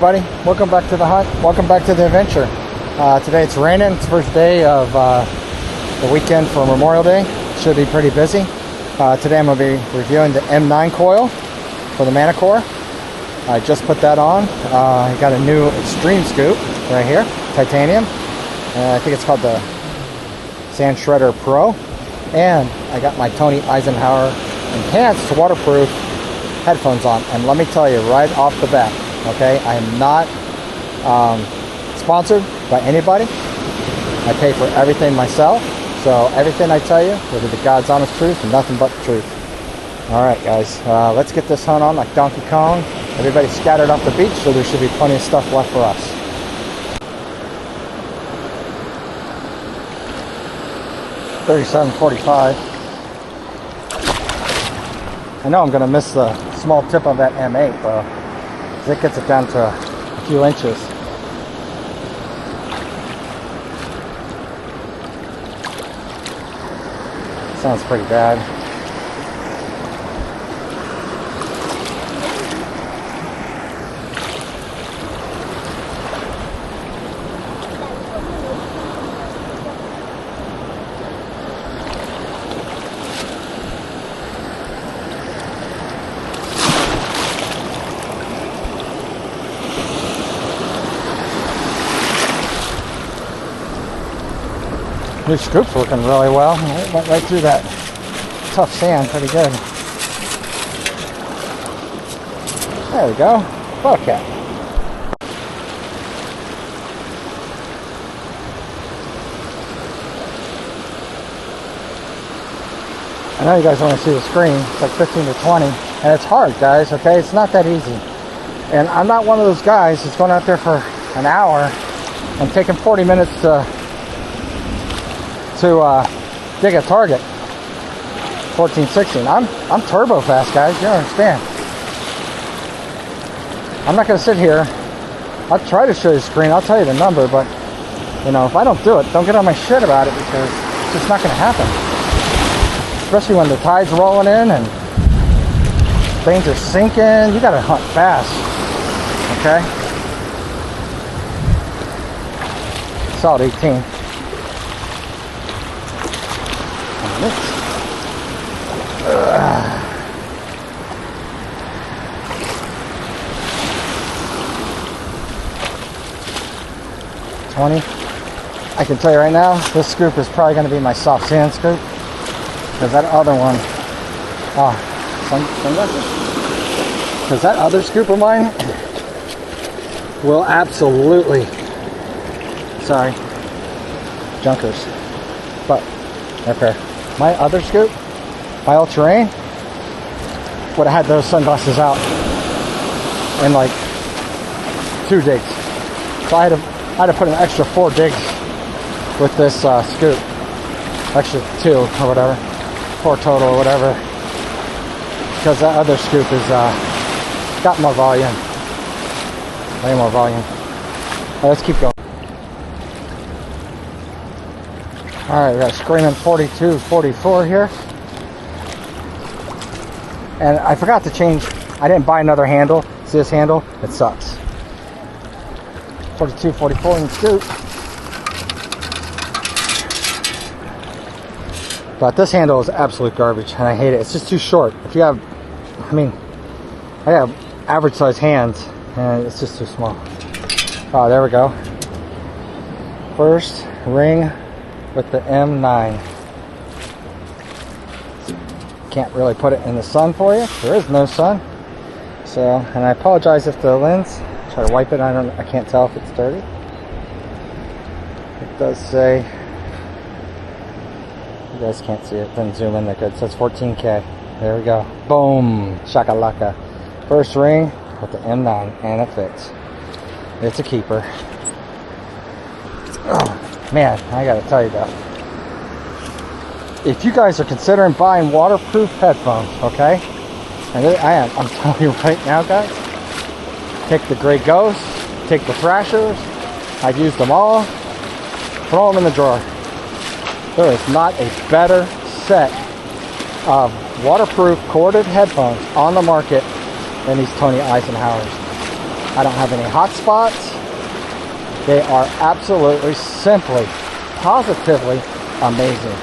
everybody, welcome back to the hunt, welcome back to the adventure. Today it's raining, it's the first day of the weekend for Memorial Day. Should be pretty busy. Today I'm going to be reviewing the M9 coil for the Manticore. I just put that on. I got a new extreme scoop right here, titanium. I think it's called the Sand Shredder Pro. And I got my Tony Eisenhower enhanced waterproof headphones on. And let me tell you right off the bat, okay, I am not sponsored by anybody. I pay for everything myself. So everything I tell you will be the God's honest truth and nothing but the truth. Alright guys, let's get this hunt on like Donkey Kong. Everybody's scattered off the beach, so there should be plenty of stuff left for us. $37.45. I know I'm going to miss the small tip of that M8 though, because it gets it down to a few inches. Sounds pretty bad. New scoop's working really well. It went right through that tough sand pretty good. There we go. Bobcat. I know you guys want to see the screen. It's like 15 to 20. And it's hard, guys, okay? It's not that easy. And I'm not one of those guys that's going out there for an hour and taking 40 minutes to dig a target. 14, 16. I'm turbo fast, guys. You don't understand. I'm not going to sit here. I'll try to show you the screen. I'll tell you the number, but you know, if I don't do it, don't get on my shit about it, because it's just not going to happen. Especially when the tide's rolling in and things are sinking. You got to hunt fast. Okay. Solid 18. 20. I can tell you right now, this scoop is probably going to be my soft sand scoop, because that other one, because that other scoop of mine will absolutely, sorry, junkers, but okay, my other scoop, my all-terrain, would have had those sunglasses out in like 2 digs. So I had to put an extra 4 digs with this scoop, extra 2 or whatever, 4 total or whatever, because that other scoop is got more volume, way more volume. All right, let's keep going. All right, we got a screaming 42, 44 here. And I forgot to change, I didn't buy another handle. See this handle? It sucks. 42, 44 in the scoop. But this handle is absolute garbage and I hate it. It's just too short. If you have, I mean, I have average size hands and it's just too small. Oh, there we go. First ring with the M9. Can't really put it in the sun for you. There is no sun. So, and I apologize if the lens, try to wipe it, I can't tell if it's dirty. It does say, you guys can't see it, didn't zoom in that good. It says 14K. There we go. Boom. Shakalaka. First ring with the M9, and it fits. It's a keeper. Oh, man, I gotta tell you though. If you guys are considering buying waterproof headphones, okay? And I'm telling you right now, guys, take the Gray Ghost, take the Thrashers. I've used them all. Throw them in the drawer. There is not a better set of waterproof corded headphones on the market than these Tony Eisenhowers. I don't have any hot spots. They are absolutely, simply, positively amazing.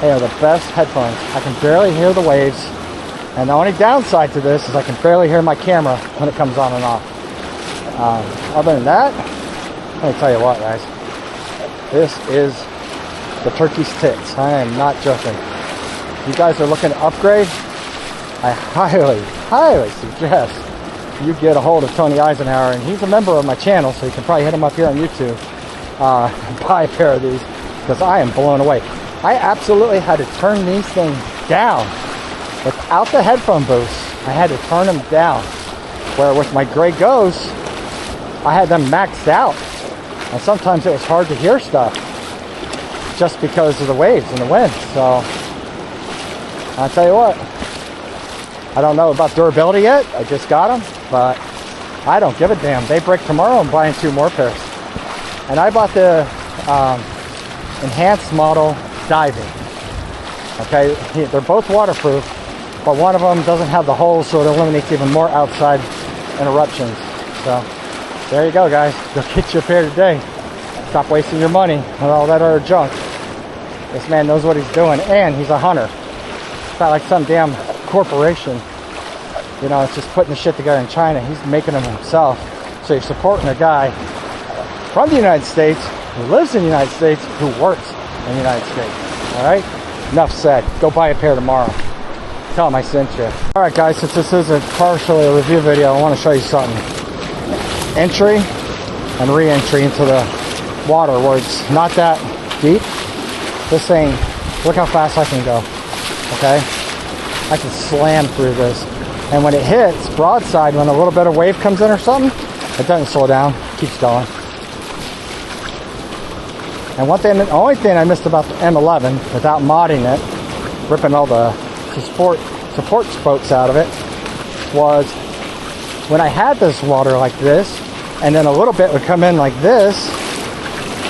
They are the best headphones. I can barely hear the waves. And the only downside to this is I can barely hear my camera when it comes on and off. Other than that, let me tell you what, guys. This is the turkey's tits. I am not joking. If you guys are looking to upgrade, I highly suggest you get a hold of Tony Eisenhower, and he's a member of my channel, so you can probably hit him up here on YouTube and buy a pair of these, because I am blown away. I absolutely had to turn these things down. Without the headphone boosts, I had to turn them down. Where with my Grey Ghosts, I had them maxed out. And sometimes it was hard to hear stuff just because of the waves and the wind. So, I'll tell you what, I don't know about durability yet. I just got them, but I don't give a damn. They break tomorrow, I'm buying 2 more pairs. And I bought the enhanced model diving. Okay, they're both waterproof, but one of them doesn't have the holes, so it eliminates even more outside interruptions. So there you go, guys. Go get you a pair today. Stop wasting your money on all that other junk. This man knows what he's doing, and he's a hunter. It's not like some damn corporation, you know, it's just putting the shit together in China. He's making them himself. So you're supporting a guy from the United States, who lives in the United States, who works in the United States. All right? Enough said. Go buy a pair tomorrow. Tell him I sent you. All right, guys, since this is partially a review video, I want to show you something. Entry and re-entry into the water where it's not that deep. This thing, look how fast I can go. Okay? I can slam through this. And when it hits broadside, when a little bit of wave comes in or something, it doesn't slow down. It keeps going. And one thing, the only thing I missed about the M11, without modding it, ripping all the support spokes out of it, was when I had this water like this, and then a little bit would come in like this,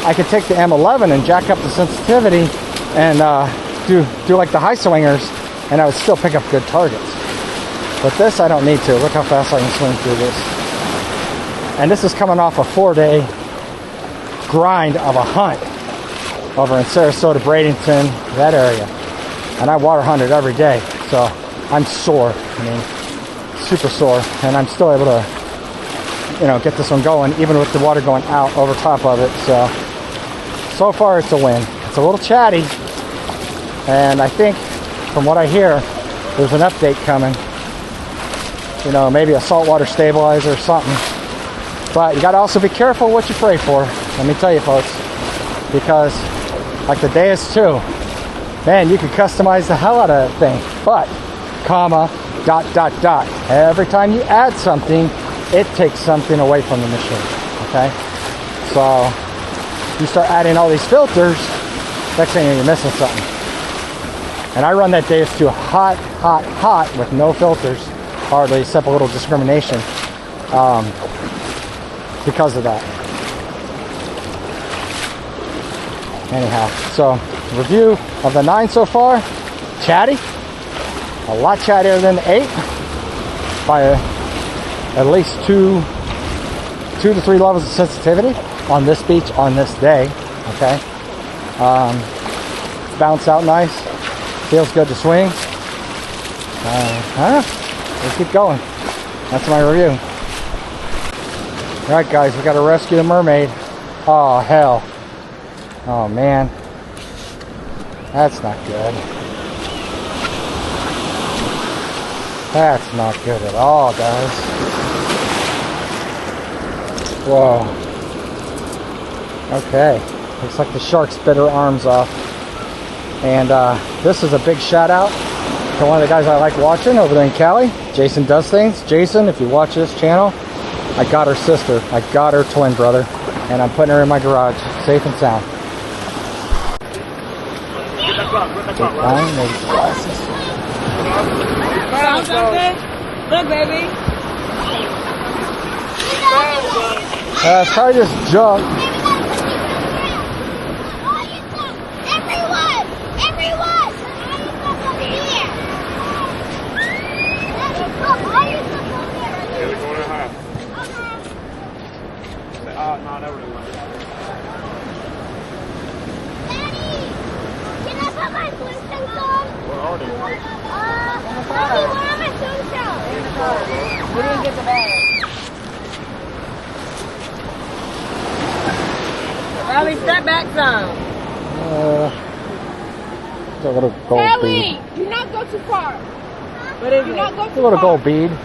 I could take the M11 and jack up the sensitivity and do like the high swingers, and I would still pick up good targets. But this I don't need to. Look how fast I can swing through this. And this is coming off a 4-day grind of a hunt over in Sarasota, Bradenton, that area. And I water hunted every day, so I'm sore. I mean, super sore. And I'm still able to, you know, get this one going, even with the water going out over top of it. So far it's a win. It's a little chatty, and I think, from what I hear, there's an update coming. You know, maybe a saltwater stabilizer or something. But you got to also be careful what you pray for. Let me tell you, folks, because like the Deus 2, man, you can customize the hell out of that thing. But, comma, ... Every time you add something, it takes something away from the machine. Okay? So, you start adding all these filters, next thing you're missing something. And I run that Deus 2 hot with no filters, hardly, except a little discrimination, because of that. Anyhow, so review of the 9 so far, chatty, a lot chattier than the 8 by at least 2 to 3 levels of sensitivity on this beach on this day. Okay, bounce out nice, feels good to swing. Let's keep going. That's my review. All right, guys, we got to rescue the mermaid. Oh hell. Oh man, that's not good. That's not good at all, guys. Whoa. Okay, looks like the shark bit her arms off. And this is a big shout out to one of the guys I like watching over there in Cali. Jason Does Things. Jason, if you watch this channel, I got her sister. I got her twin brother, and I'm putting her in my garage, safe and sound. Look, baby. It's probably just junk. Everyone! Look, all your stuff over here. not everywhere. Can I put my swimsuits on? Where are they? Mommy, where are my swimsuits? We didn't get the bag. Riley, step back some. It's a little gold Kelly, bead. do not go too far. What is Do it? not go It's a too little far. gold bead. Stay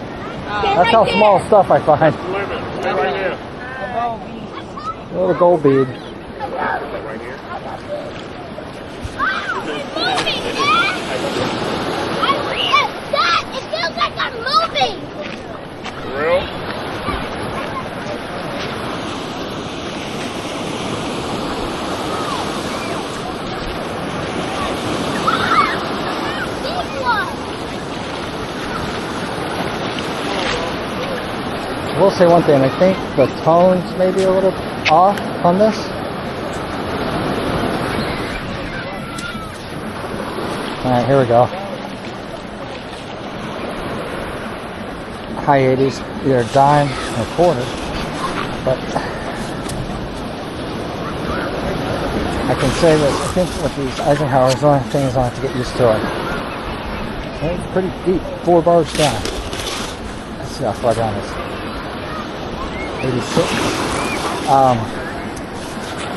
That's right how there. small stuff I find. Limit. Stay right there. A little gold bead. Right here. Oh, it's moving, Dad! Dad, it feels like I'm moving! For real? Big one! I will say one thing. I think the tones may be a little off on this. All right, here we go. High 80s, either dime or quarter. But I can say that I think with these Eisenhowers, the only thing is I have to get used to it. It's pretty deep, 4 bars down. Let's see how far down it is. 86.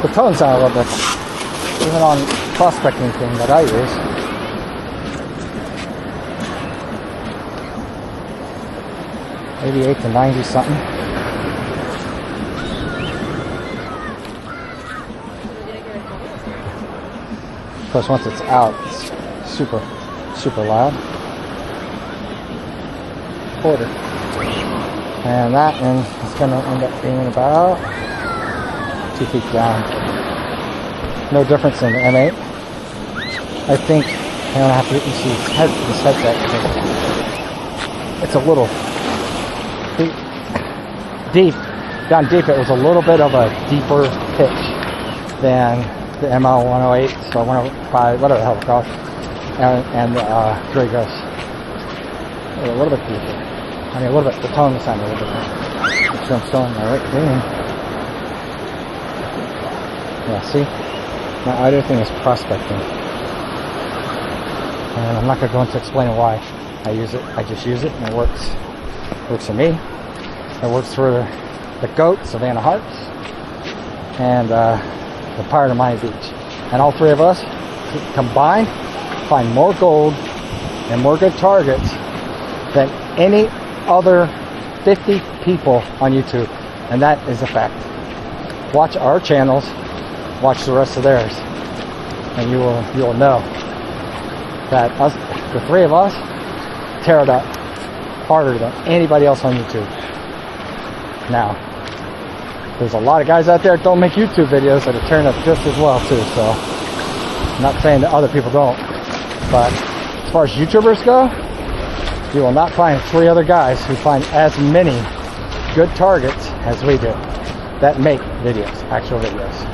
The tone sound a little bit, even on prospecting thing that I use. '88 to 90 something. Of course, once it's out, it's super, super loud. Quarter. And that end is going to end up being about 2 feet down. No difference in the M8. I think I'm going to have to get this headset. It's a little deep. Down deep, it was a little bit of a deeper pitch than the ML 108, so 105, whatever the hell it's called, and Grey Ghost. A little bit deeper. I mean, a little bit, the tone will sound a little bit different. Make sure I'm still in the right thing. Yeah, see? My audio thing is prospecting. And I'm not going to go into explaining why I use it. I just use it and it works. It works for me. It works for the GOAT, Savannah Hearts, and the Pirate of Miami Beach. And all 3 of us combined find more gold and more good targets than any other 50 people on YouTube, and that is a fact. Watch our channels, watch the rest of theirs, and you will know that us, the 3 of us, tear it up harder than anybody else on YouTube. Now, there's a lot of guys out there that don't make YouTube videos that are tearing up just as well too. So, I'm not saying that other people don't, but as far as YouTubers go, you will not find 3 other guys who find as many good targets as we do that make videos, actual videos.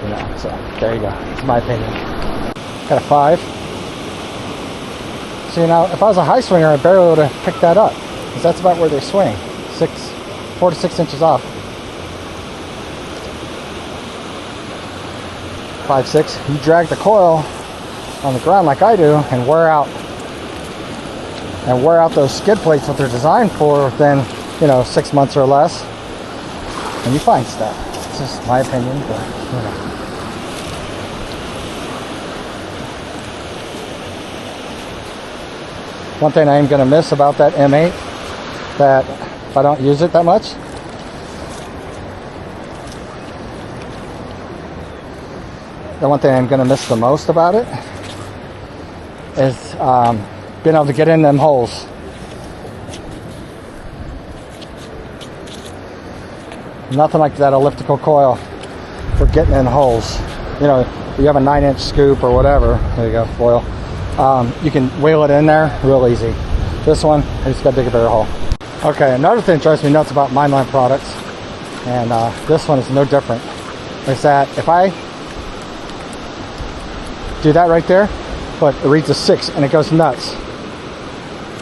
You know, so there you go. It's my opinion. Got a 5. So now, if I was a high swinger, I barely would have picked that up, because that's about where they swing, 4 to 6 inches off. 5, 6. You drag the coil on the ground like I do, and wear out those skid plates that they're designed for within, 6 months or less, and you find stuff. It's just my opinion, but One thing I am going to miss about that M8, that if I don't use it that much, the one thing I'm going to miss the most about it is being able to get in them holes. Nothing like that elliptical coil for getting in holes. You have a 9-inch scoop or whatever. There you go, foil. You can wheel it in there real easy. This one, I just got to dig a bigger hole. Okay, another thing that drives me nuts about Mindline products, and this one is no different, is that if I do that right there, but it reads a 6 and it goes nuts.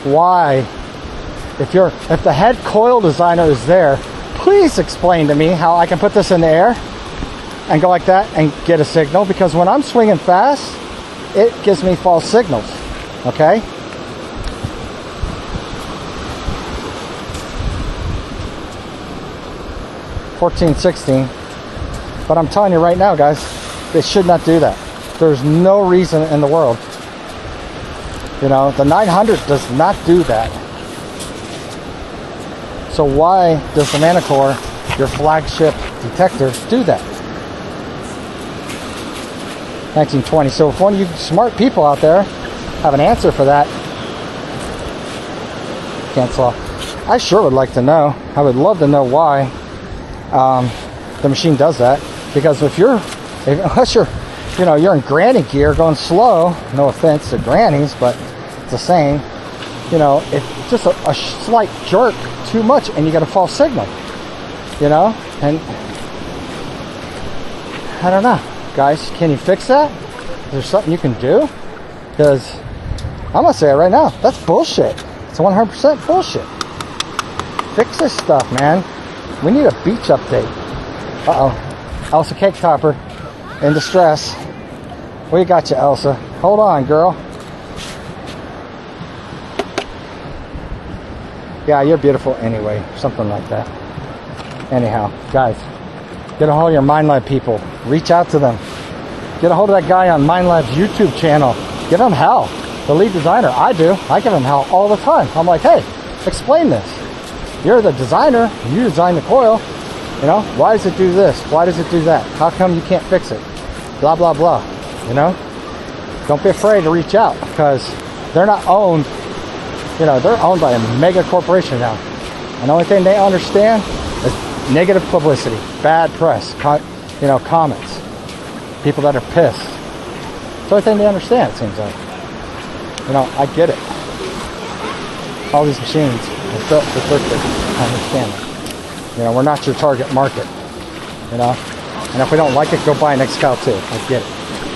Why? If the head coil designer is there, please explain to me how I can put this in the air and go like that and get a signal, because when I'm swinging fast, it gives me false signals, okay? $14, $16. But I'm telling you right now, guys, they should not do that. There's no reason in the world. You know, the 900 does not do that. So why does the Manticore, your flagship detector, do that? 1920. So if one of you smart people out there have an answer for that, cancel off. I sure would like to know. I would love to know why the machine does that. Because unless you're, you know, you're in granny gear going slow, no offense to grannies, but it's the same. You know, it's just a slight jerk too much and you get a false signal. You know, and I don't know. Guys, can you fix that? Is there something you can do? Because I'm gonna say it right now, that's bullshit. It's 100% bullshit. Fix this stuff, man. We need a beach update. Uh-oh. Elsa Cake Topper in distress. We got you, Elsa. Hold on, girl. Yeah, you're beautiful anyway. Something like that. Anyhow, guys, get a hold of your MindLab people. Reach out to them. Get a hold of that guy on MindLab's YouTube channel. Give him hell. The lead designer. I do. I give him hell all the time. I'm like, hey, explain this. You're the designer. You designed the coil. You know, why does it do this? Why does it do that? How come you can't fix it? Blah, blah, blah. You know? Don't be afraid to reach out, because they're not owned, you know, they're owned by a mega corporation now. And the only thing they understand is negative publicity, bad press, you know, comments, people that are pissed. It's the only thing they understand, it seems like. You know, I get it. All these machines are built for circuit. I understand it. You know, we're not your target market. You know? And if we don't like it, go buy an Excal 2. I get it.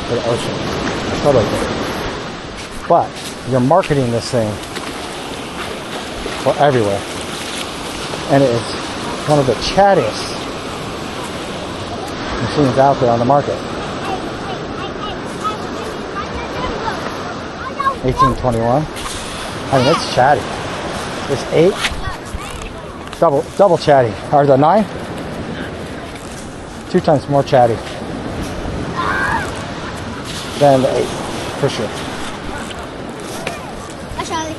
For the ocean. I totally get it. But you're marketing this thing for everywhere. And it is one of the chattiest machines out there on the market. 1821. I mean, it's chatty. This 8, double chatty. Or the 9, 2 times more chatty than the 8, for sure. Hi, Charlie.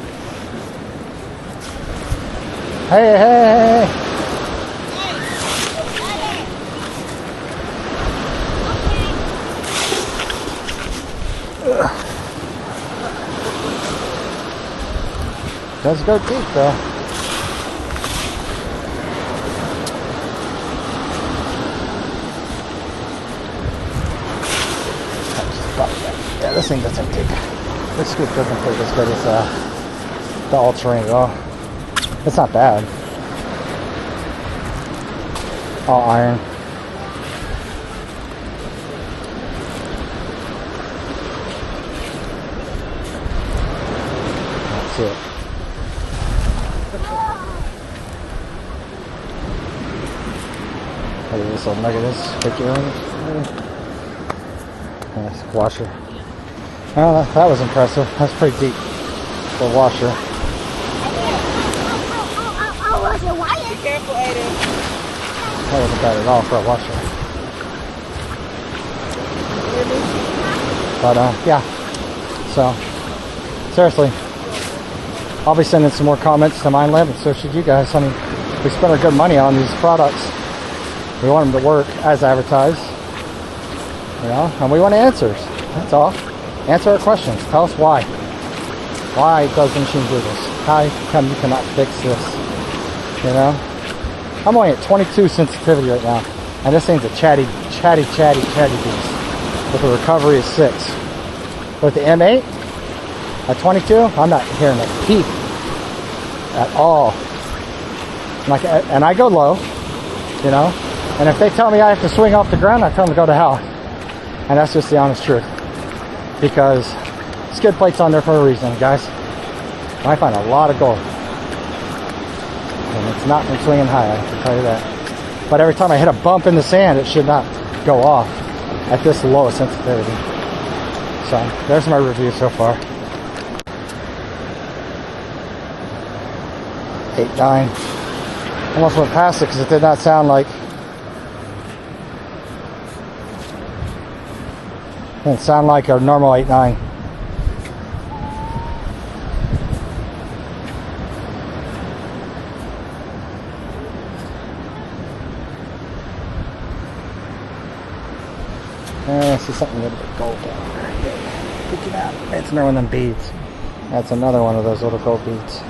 Hey, hey, hey. Does go deep though. Yeah, this thing doesn't take. This scoop doesn't take as good as the all-terrain at all. It's not bad. All iron. That's it. Look at this little nugget. This picture on it. Nice washer. Oh, that was impressive. That's pretty deep for a washer. Oh, was it wire? Be careful, Aiden. That wasn't bad at all for a washer. But yeah. So seriously, I'll be sending some more comments to MindLab, and so should you guys. I mean, we spend our good money on these products. We want them to work as advertised, you know, and we want answers. That's all. Answer our questions. Tell us why. Why does the machine do this? How come you cannot fix this? You know, I'm only at 22 sensitivity right now, and this thing's a chatty beast. With the recovery is 6. With the M8 at 22, I'm not hearing a peep at all. Like, and I go low, you know. And if they tell me I have to swing off the ground, I tell them to go to hell. And that's just the honest truth. Because skid plate's on there for a reason, guys. I find a lot of gold. And it's not from swinging high, I can tell you that. But every time I hit a bump in the sand, it should not go off at this low sensitivity. So there's my review so far. 8.9. Almost went past it because it did not sound like. It didn't sound like a normal 8.9. I see something a little bit gold down there. Pick it out. It's another one of them beads. That's another one of those little gold beads.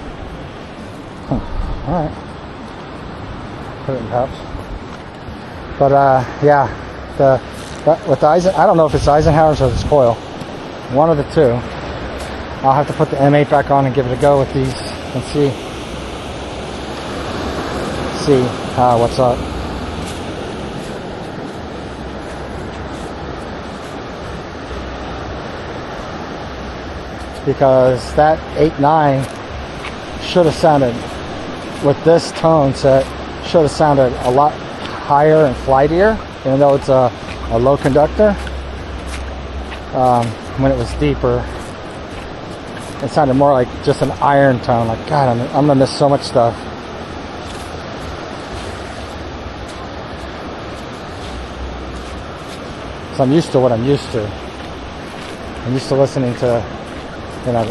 Alright. Put it in pouch. But yeah, with the I don't know if it's Eisenhower's or it's coil. One of the two. I'll have to put the M8 back on and give it a go with these and see what's up. Because that 8.9 should have sounded, with this tone set, should have sounded a lot higher and flightier, even though it's a low conductor. When it was deeper, it sounded more like just an iron tone. Like, God, I'm gonna miss so much stuff. So I'm used to what I'm used to. I'm used to listening to, you know,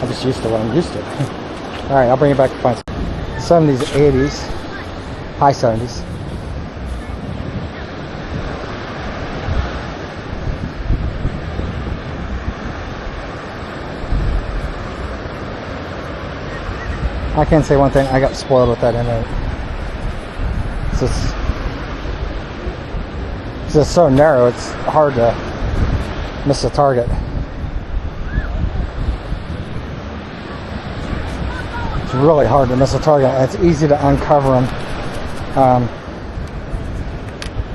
I'm just used to what I'm used to. Alright, I'll bring it back to find some 70s, 80s, high 70s. I can say one thing, I got spoiled with that M8. It's just so narrow, it's hard to miss the target. It's really hard to miss a target, and it's easy to uncover them.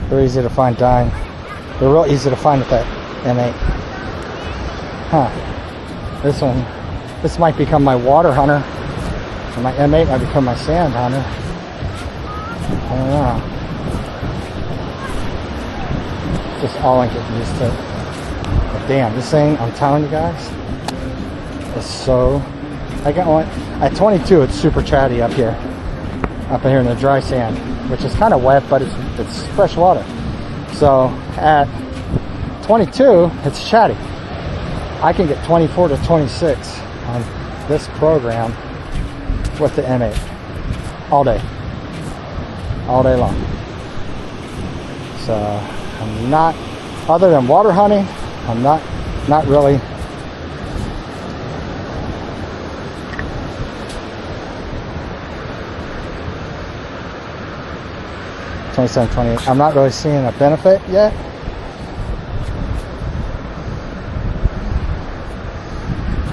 They're easy to find dying. They're real easy to find with that M8. This might become my water hunter, and my M8 might become my sand hunter. I don't know. Just all I'm getting used to. But damn, this thing, I'm telling you guys, is so. I got one at 22. It's super chatty up here in the dry sand, which is kind of wet, but it's fresh water. So at 22, it's chatty. I can get 24 to 26 on this program with the M8 all day long. So I'm not, other than water hunting, I'm not really. $27, $28. I'm not really seeing a benefit yet.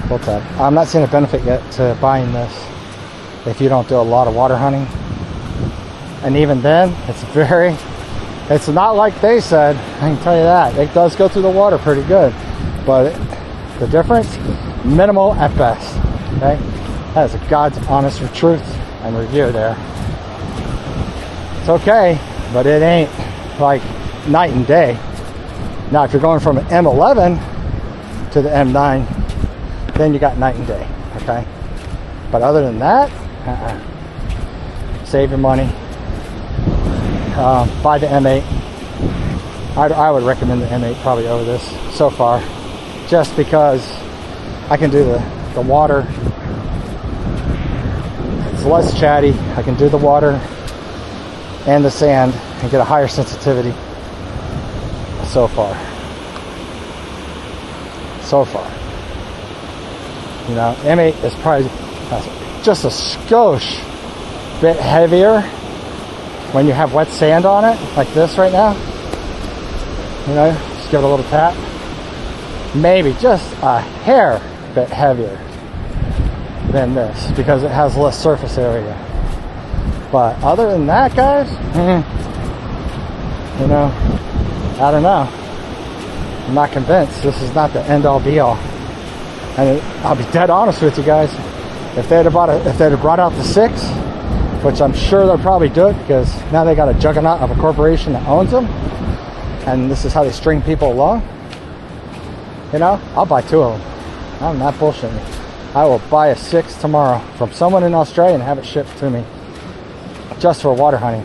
Full tab. I'm not seeing a benefit yet to buying this if you don't do a lot of water hunting. And even then, it's not like they said, I can tell you that. It does go through the water pretty good. But the difference, minimal at best. Okay? That is a God's honest truth and review there. It's okay, but it ain't like night and day. Now, if you're going from an M11 to the M9, then you got night and day, okay? But other than that, save your money. Buy the M8. I would recommend the M8 probably over this so far, just because I can do the water. It's less chatty. I can do the water and the sand and get a higher sensitivity so far. You know, M8 is probably just a skosh bit heavier when you have wet sand on it, like this right now. You know, just give it a little tap. Maybe just a hair bit heavier than this because it has less surface area. But other than that, guys, you know, I don't know. I'm not convinced. This is not the end-all be-all. And I'll be dead honest with you guys. If they'd have brought out the 6 which I'm sure they'll probably do it because now they got a juggernaut of a corporation that owns them, and this is how they string people along. You know, I'll buy 2 of them. I'm not bullshitting. I will buy a 6 tomorrow from someone in Australia and have it shipped to me just for water hunting.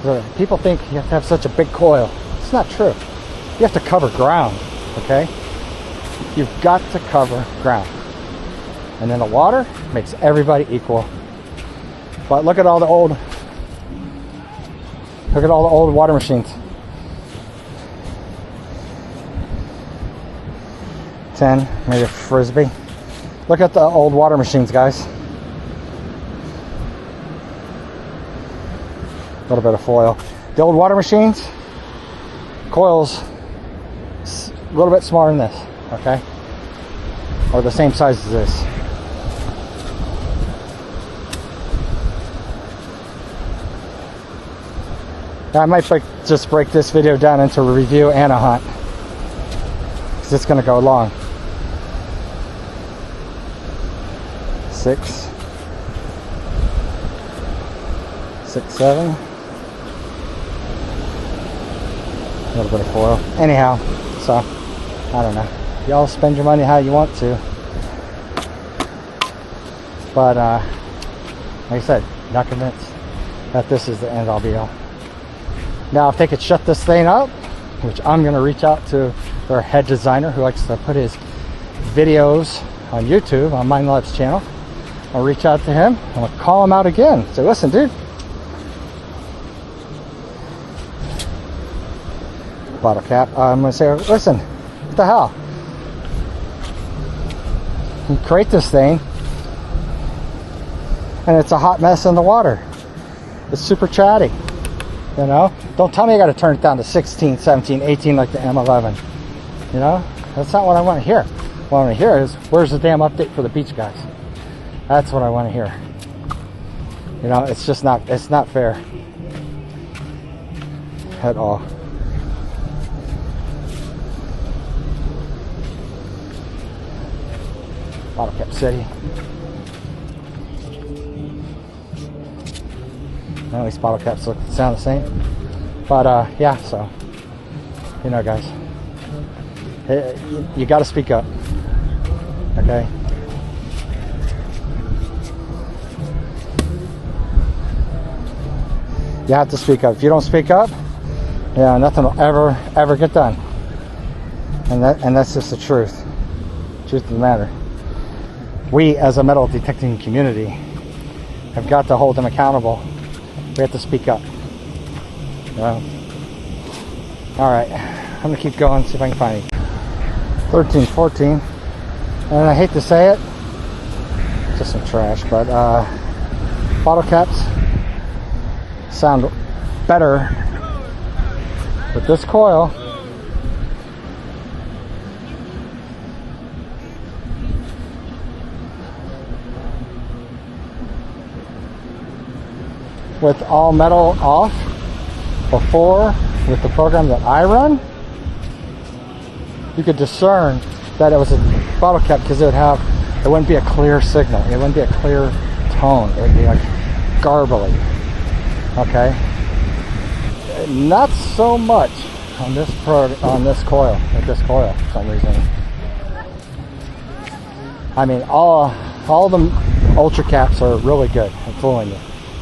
So people think you have to have such a big coil. It's not true. You have to cover ground, okay? You've got to cover ground. And then the water makes everybody equal. But look at all the old water machines. 10, maybe a frisbee. Look at the old water machines, guys. A little bit of foil. The old water machines, coils a little bit smaller than this, okay? Or the same size as this. I might just break this video down into a review and a hunt, because it's going to go long. 6, 7. A little bit of foil. Anyhow, so I don't know. Y'all spend your money how you want to, but like I said, not convinced that this is the end all be all. Now, if they could shut this thing up, which I'm going to reach out to their head designer who likes to put his videos on YouTube on Mind Lab's channel, I'll reach out to him and I'll call him out again. Say, listen, dude. Bottle cap. I'm going to say, listen, what the hell? You create this thing and it's a hot mess in the water. It's super chatty. You know? Don't tell me I got to turn it down to 16, 17, 18 like the M11. You know? That's not what I want to hear. What I want to hear is, where's the damn update for the beach guys? That's what I want to hear. You know, it's just not, it's not fair at all. Bottle cap city. At least bottle caps look sound the same. But yeah, so you know, guys, you got to speak up. Okay. You have to speak up. If you don't speak up, yeah, nothing will ever get done. And that's just the truth. Truth of the matter. We, as a metal detecting community, have got to hold them accountable. We have to speak up. Well, all right. I'm gonna keep going. See if I can find it. 13, 14, and I hate to say it, just some trash, but bottle caps sound better with this coil with all metal off. Before, with the program that I run, you could discern that it was a bottle cap because it wouldn't be a clear signal. It wouldn't be a clear tone. It would be like garbly. Okay, not so much on this coil. With this coil, for some reason. I mean, all the ultra caps are really good at fooling you.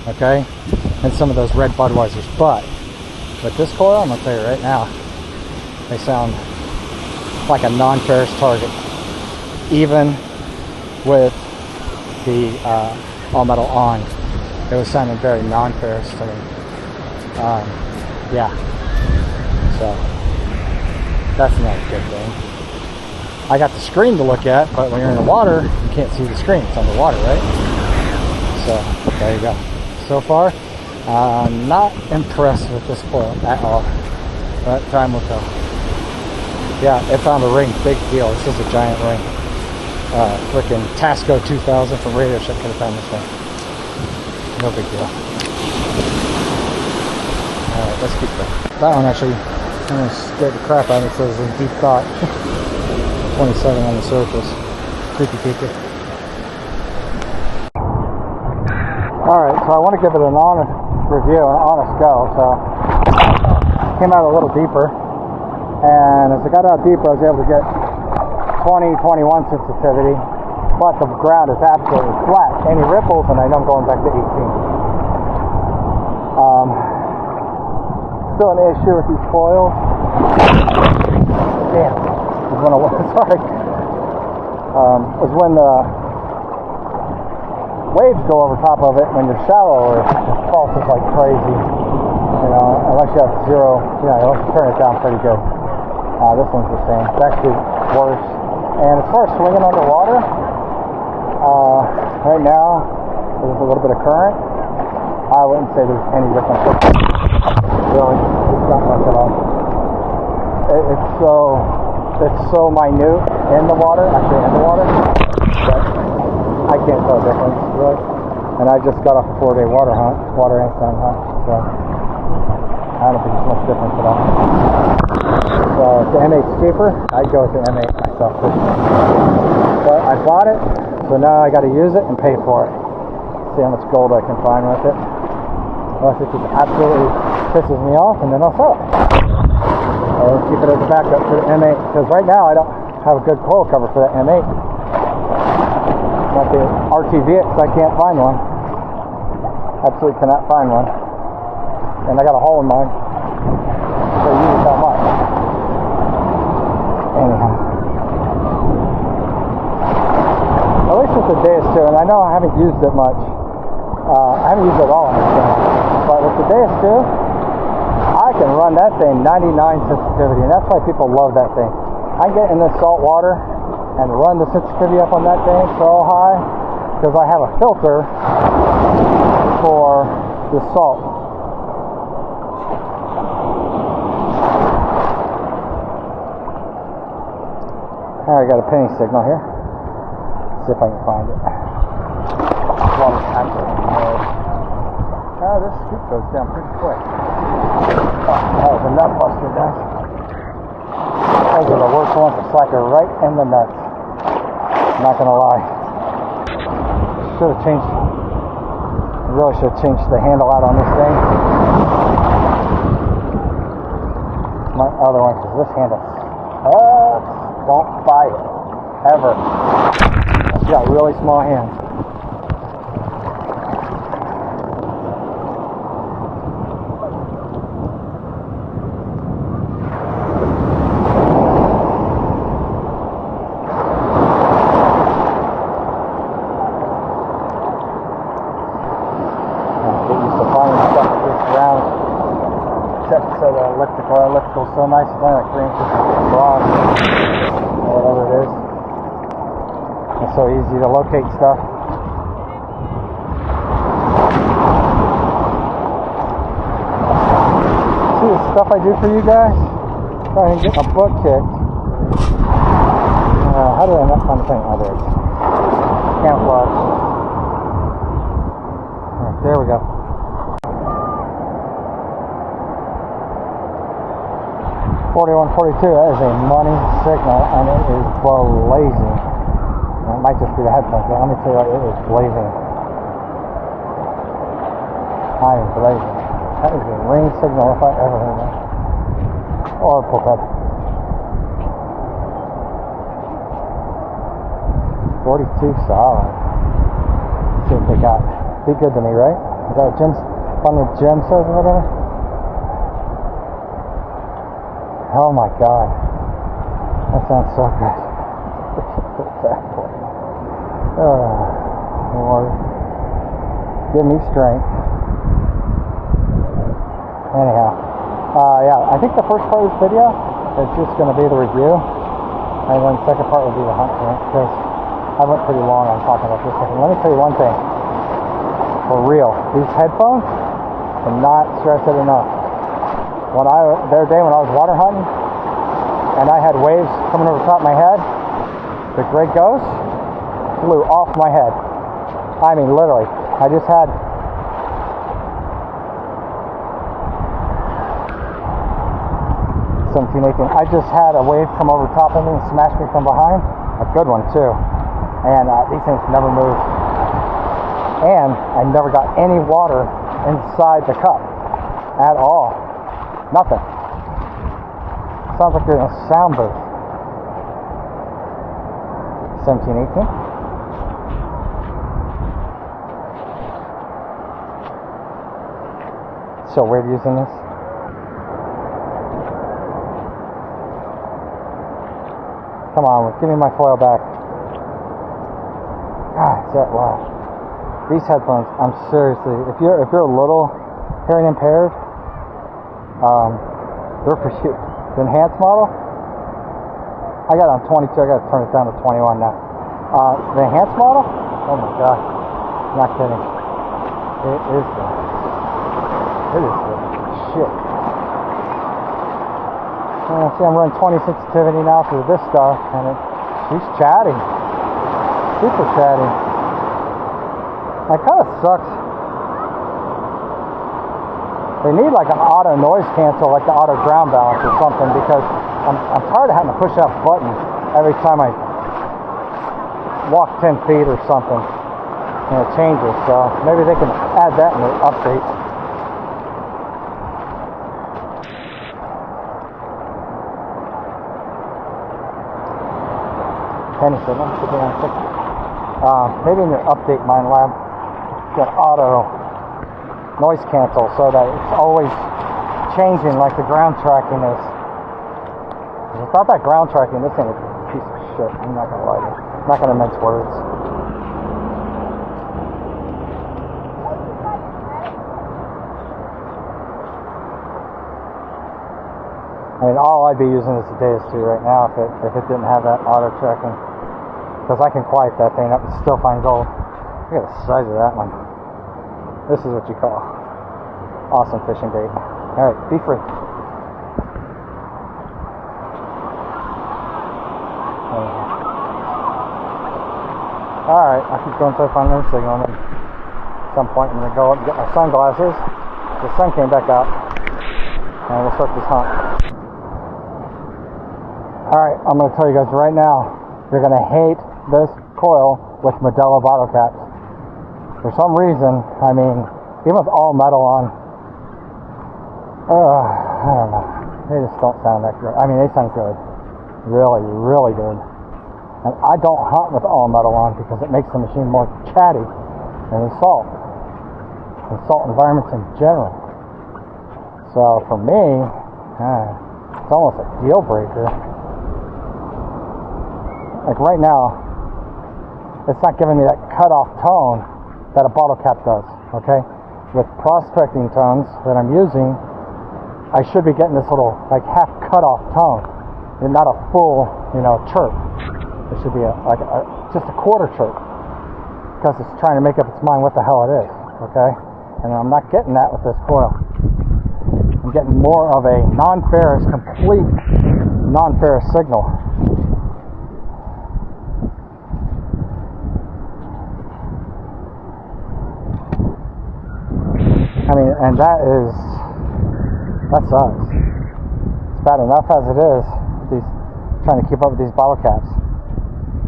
Okay, and some of those red Budweisers, but with this coil, I'm gonna tell you right now, they sound like a non-ferrous target, even with the all metal on. It was sounding very non-ferrous to me. Yeah, so that's not a good thing. I got the screen to look at, but when you're in the water, you can't see the screen. It's underwater, right? So there you go. So far, not impressed with this coil at all, but time will tell. Yeah, it found a ring. Big deal. This is a giant ring. Frickin' Tasco 2000 from Radio Shack could have found this one. No big deal. Alright, let's keep going. That one actually kind of scared the crap out of me. It says in deep thought. 27 on the surface. Creepy peeker. Alright, so I want to give it an honest review, an honest go. So, came out a little deeper, and as I got out deeper, I was able to get 20, 21 sensitivity, but the ground is absolutely flat. Any ripples, and I know I'm going back to 18. Still an issue with these coils. Damn, is when sorry. Is when the waves go over top of it when you're shallow, or it pulses like crazy. You know, unless you have zero, unless you turn it down pretty good. This one's the same. It's actually worse. And as far as swinging underwater, right now there's a little bit of current. I wouldn't say there's any difference. Really, it's not much at all. It's so minute in the water, actually in the water, that I can't tell a difference, really. And I just got off a 4-day water and sand hunt, so I don't think there's much difference at all. So if the M8's cheaper, I'd go with the M8 myself. But I bought it, so now I got to use it and pay for it. See how much gold I can find with it. Unless it just absolutely pisses me off, and then I'll sell it. Or keep it as a backup for the M8, because right now I don't have a good coil cover for that M8. Got the RTVX, I can't find one. Absolutely cannot find one. And I got a hole in mine. So I use it that much. Anyhow. At least it's a Deus 2, and I know I haven't used it much. I haven't used it at all on this channel. But with the Deus 2, I can run that thing 99 sensitivity, and that's why people love that thing. I get in this salt water and run the sensitivity up on that thing so high because I have a filter for the salt. I got a penny signal here. Let's see if I can find it. Water's absolutely mud. This scoop goes down pretty quick. That was a nut buster, guys. Those are the worst ones. It's like they're right in the nuts. I'm not gonna lie. Should have changed. I really should have changed the handle out on this thing. My other one, because this handle. Don't buy it. Ever. I've got really small hands. Elliptical's so nice, it's only like 3 inches broad, or whatever it is. It's so easy to locate stuff. See the stuff I do for you guys? So I can get my butt kicked. How did I not find the thing? Oh, there it is. Camouflage. Right, there we go. 4142, that is a money signal, and it is blazing. It might just be the headphones, but let me tell you, it is blazing. I am blazing. That is a ring signal if I ever heard that. Or pull up. 42 solid. Let's see what they got. Be good to me, right? Is that what Jim says or whatever? Oh my God, that sounds so good. Lord, give me strength. Anyhow, yeah, I think the first part of this video is just going to be the review, and then the second part will be the hunt because I went pretty long on talking about this thing. Let me tell you one thing, for real, these headphones, cannot stress it enough. The other day when I was water hunting and I had waves coming over the top of my head, the great ghost flew off my head. I mean, literally. I just had I just had a wave come over top of me and smash me from behind. A good one too. And these things never move. And I never got any water inside the cup at all. Nothing. Sounds like you're in a sound booth. 1718. So weird using this. Come on, give me my foil back. God, is that wow. These headphones, I'm seriously, if you're a little hearing impaired, they're for you. The enhanced model, I got it on 22, I got to turn it down to 21 now. The enhanced model, oh my god, not kidding. It is the shit. See, I'm running 20 sensitivity now through this stuff, and she's chatty. Super chatty. That kind of sucks. They need like an auto noise cancel, like the auto ground balance or something, because I'm tired of having to push that button every time I walk 10 feet or something, and it changes. So maybe they can add that in the update. Penny said, let me put that on quick. Maybe in your update, Mind Lab, get auto noise cancel so that it's always changing like the ground tracking is. Without that ground tracking, this thing is a piece of shit. I'm not gonna lie to you. I'm not gonna mince words. I mean, all I'd be using this Days 2 right now if it didn't have that auto tracking. Because I can quiet that thing up and still find gold. Look at the size of that one. This is what you call awesome fishing bait. Alright, be free. Alright, I keep going until I find another signal, and then at some point I'm going to go up and get my sunglasses. The sun came back out, and we'll start this hunt. Alright, I'm going to tell you guys right now, you're going to hate this coil with Modelo bottle caps. For some reason, I mean, even with all metal on, I don't know, they just don't sound that good. I mean, they sound good. Really, really good. And I don't hunt with all metal on because it makes the machine more chatty than the salt. And salt environments in general. So for me, it's almost a deal breaker. Like right now, it's not giving me that cutoff tone that a bottle cap does, okay? With prospecting tones that I'm using, I should be getting this little, like, half cutoff tone, and not a full, chirp. It should be just a quarter chirp, because it's trying to make up its mind what the hell it is, okay? And I'm not getting that with this coil. I'm getting more of a non-ferrous, complete non-ferrous signal. I mean, and that sucks. It's bad enough as it is, trying to keep up with these bottle caps.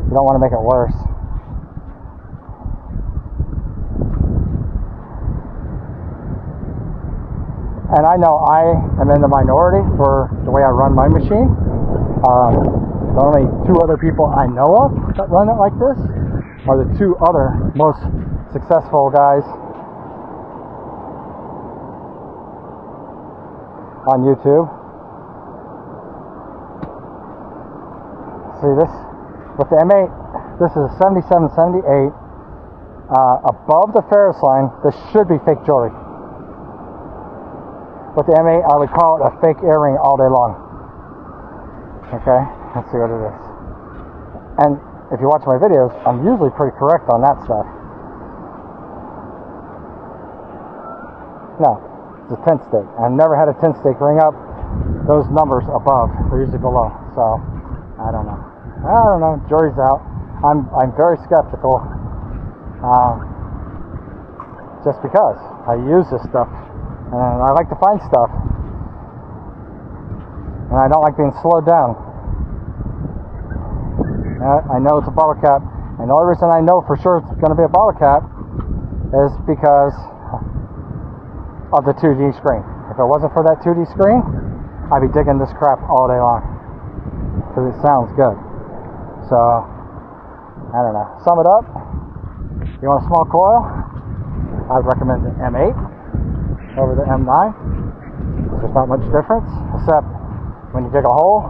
You don't want to make it worse. And I know I am in the minority for the way I run my machine. The only two other people I know of that run it like this are the two other most successful guys on YouTube. See this? With the M8, this is a 7778. Above the ferrous line, this should be fake jewelry. With the M8, I would call it a fake earring all day long. Okay, let's see what it is. And if you watch my videos, I'm usually pretty correct on that stuff. No, it's a 10 stick. I've never had a 10 stick ring up those numbers above. They're usually below. So, I don't know. Jury's out. I'm very skeptical. Just because I use this stuff. And I like to find stuff. And I don't like being slowed down. I know it's a bottle cap. And the only reason I know for sure it's going to be a bottle cap is because of the 2D screen. If it wasn't for that 2D screen, I'd be digging this crap all day long because it sounds good. So, I don't know. Sum it up. You want a small coil? I'd recommend the M8 over the M9. There's not much difference, except when you dig a hole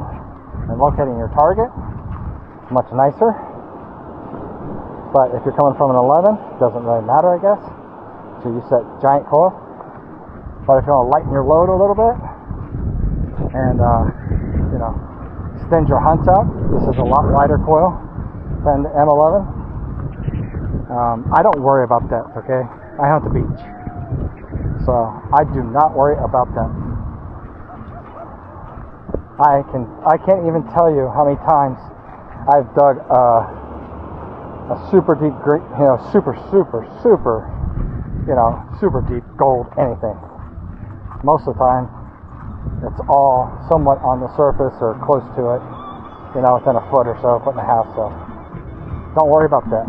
and locating your target, it's much nicer. But if you're coming from an 11, it doesn't really matter, I guess. So you set giant coil. But if you want to lighten your load a little bit and extend your hunts out, this is a lot lighter coil than the M11. I don't worry about that, okay? I hunt the beach, so I do not worry about that. I can't even tell you how many times I've dug a super deep, super deep gold anything. Most of the time, it's all somewhat on the surface or close to it, within a foot or so, a foot and a half. So don't worry about that.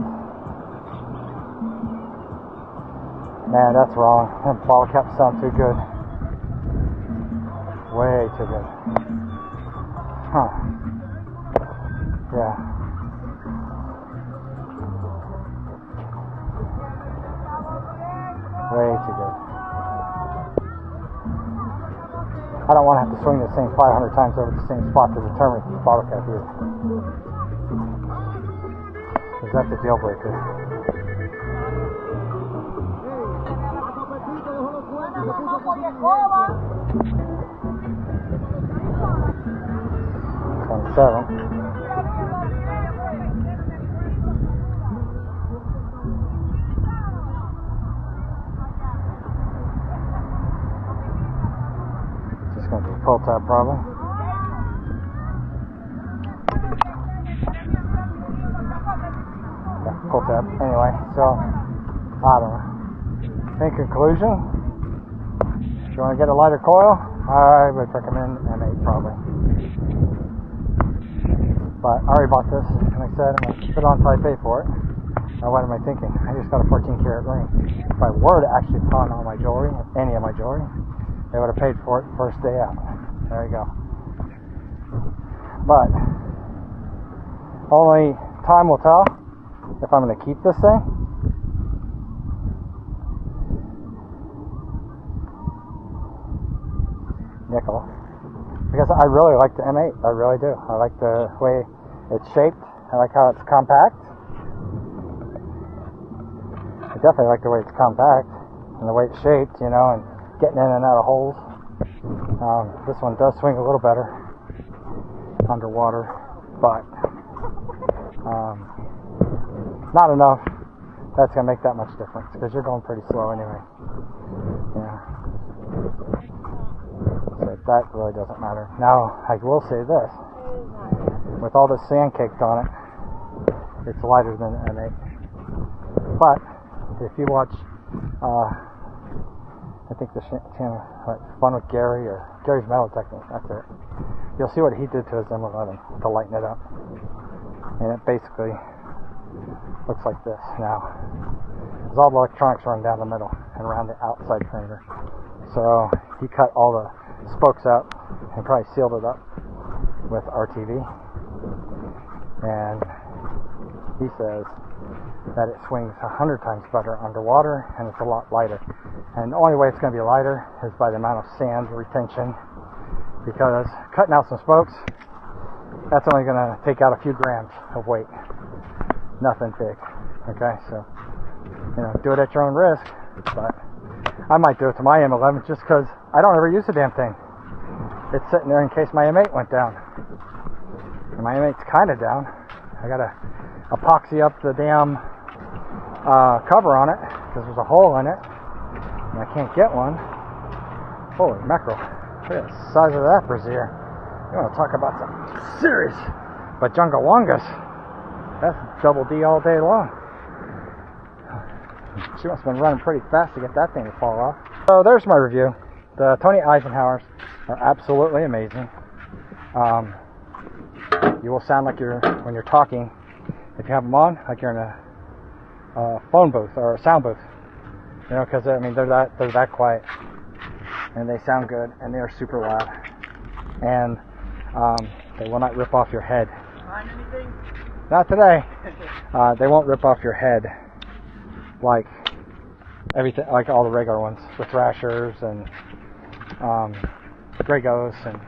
Man, that's wrong. Them bottle caps sound too good. Way too good. Huh. Yeah. Way too good. I don't want to have to swing the same 500 times over the same spot to determine if the bottle cap is. Because that's a deal breaker. 27. Just going to be pull tab probably. Yeah, pull tab. Anyway, so I don't know. In conclusion, if you want to get a lighter coil, I would recommend M8 probably. But I already bought this, and like I said, I'm going to keep it on until I pay for it. Now what am I thinking? I just got a 14 karat ring. If I were to actually pawn all my jewelry, any of my jewelry, they would have paid for it first day out. There you go. But only time will tell if I'm going to keep this thing. Nickel. Because I really like the M8. I really do. I like the way it's shaped. I like how it's compact. I definitely like the way it's compact and the way it's shaped, and getting in and out of holes. This one does swing a little better underwater, but not enough that's going to make that much difference because you're going pretty slow anyway. Yeah. So that really doesn't matter. Now, I will say this. With all this sand caked on it, it's lighter than an M8. But, if you watch, I think the channel, Fun with Gary, or Gary's Metal Technique, that's it. You'll see what he did to his M11 to lighten it up. And it basically looks like this now. There's all the electronics running down the middle and around the outside perimeter. So, he cut all the spokes out and probably sealed it up with RTV, and he says that it swings 100 times better underwater and it's a lot lighter, and the only way it's going to be lighter is by the amount of sand retention, because cutting out some spokes, that's only going to take out a few grams of weight, nothing big. Okay, so do it at your own risk, but I might do it to my M11 just because I don't ever use the damn thing. It's sitting there in case my M8 went down. And my M8's kind of down. I gotta epoxy up the damn cover on it because there's a hole in it, and I can't get one. Holy mackerel! Look at the size of that brassiere. You want to talk about some serious bajungawangas? That's double D all day long. She must have been running pretty fast to get that thing to fall off. So there's my review. The Tony Eisenhowers are absolutely amazing. You will sound like when you're talking, if you have them on, like you're in a phone booth or a sound booth. You know, because I mean they're that quiet, and they sound good, and they are super loud, and they will not rip off your head. Find anything? Not today. They won't rip off your head like everything, like all the regular ones with thrashers and Dragos and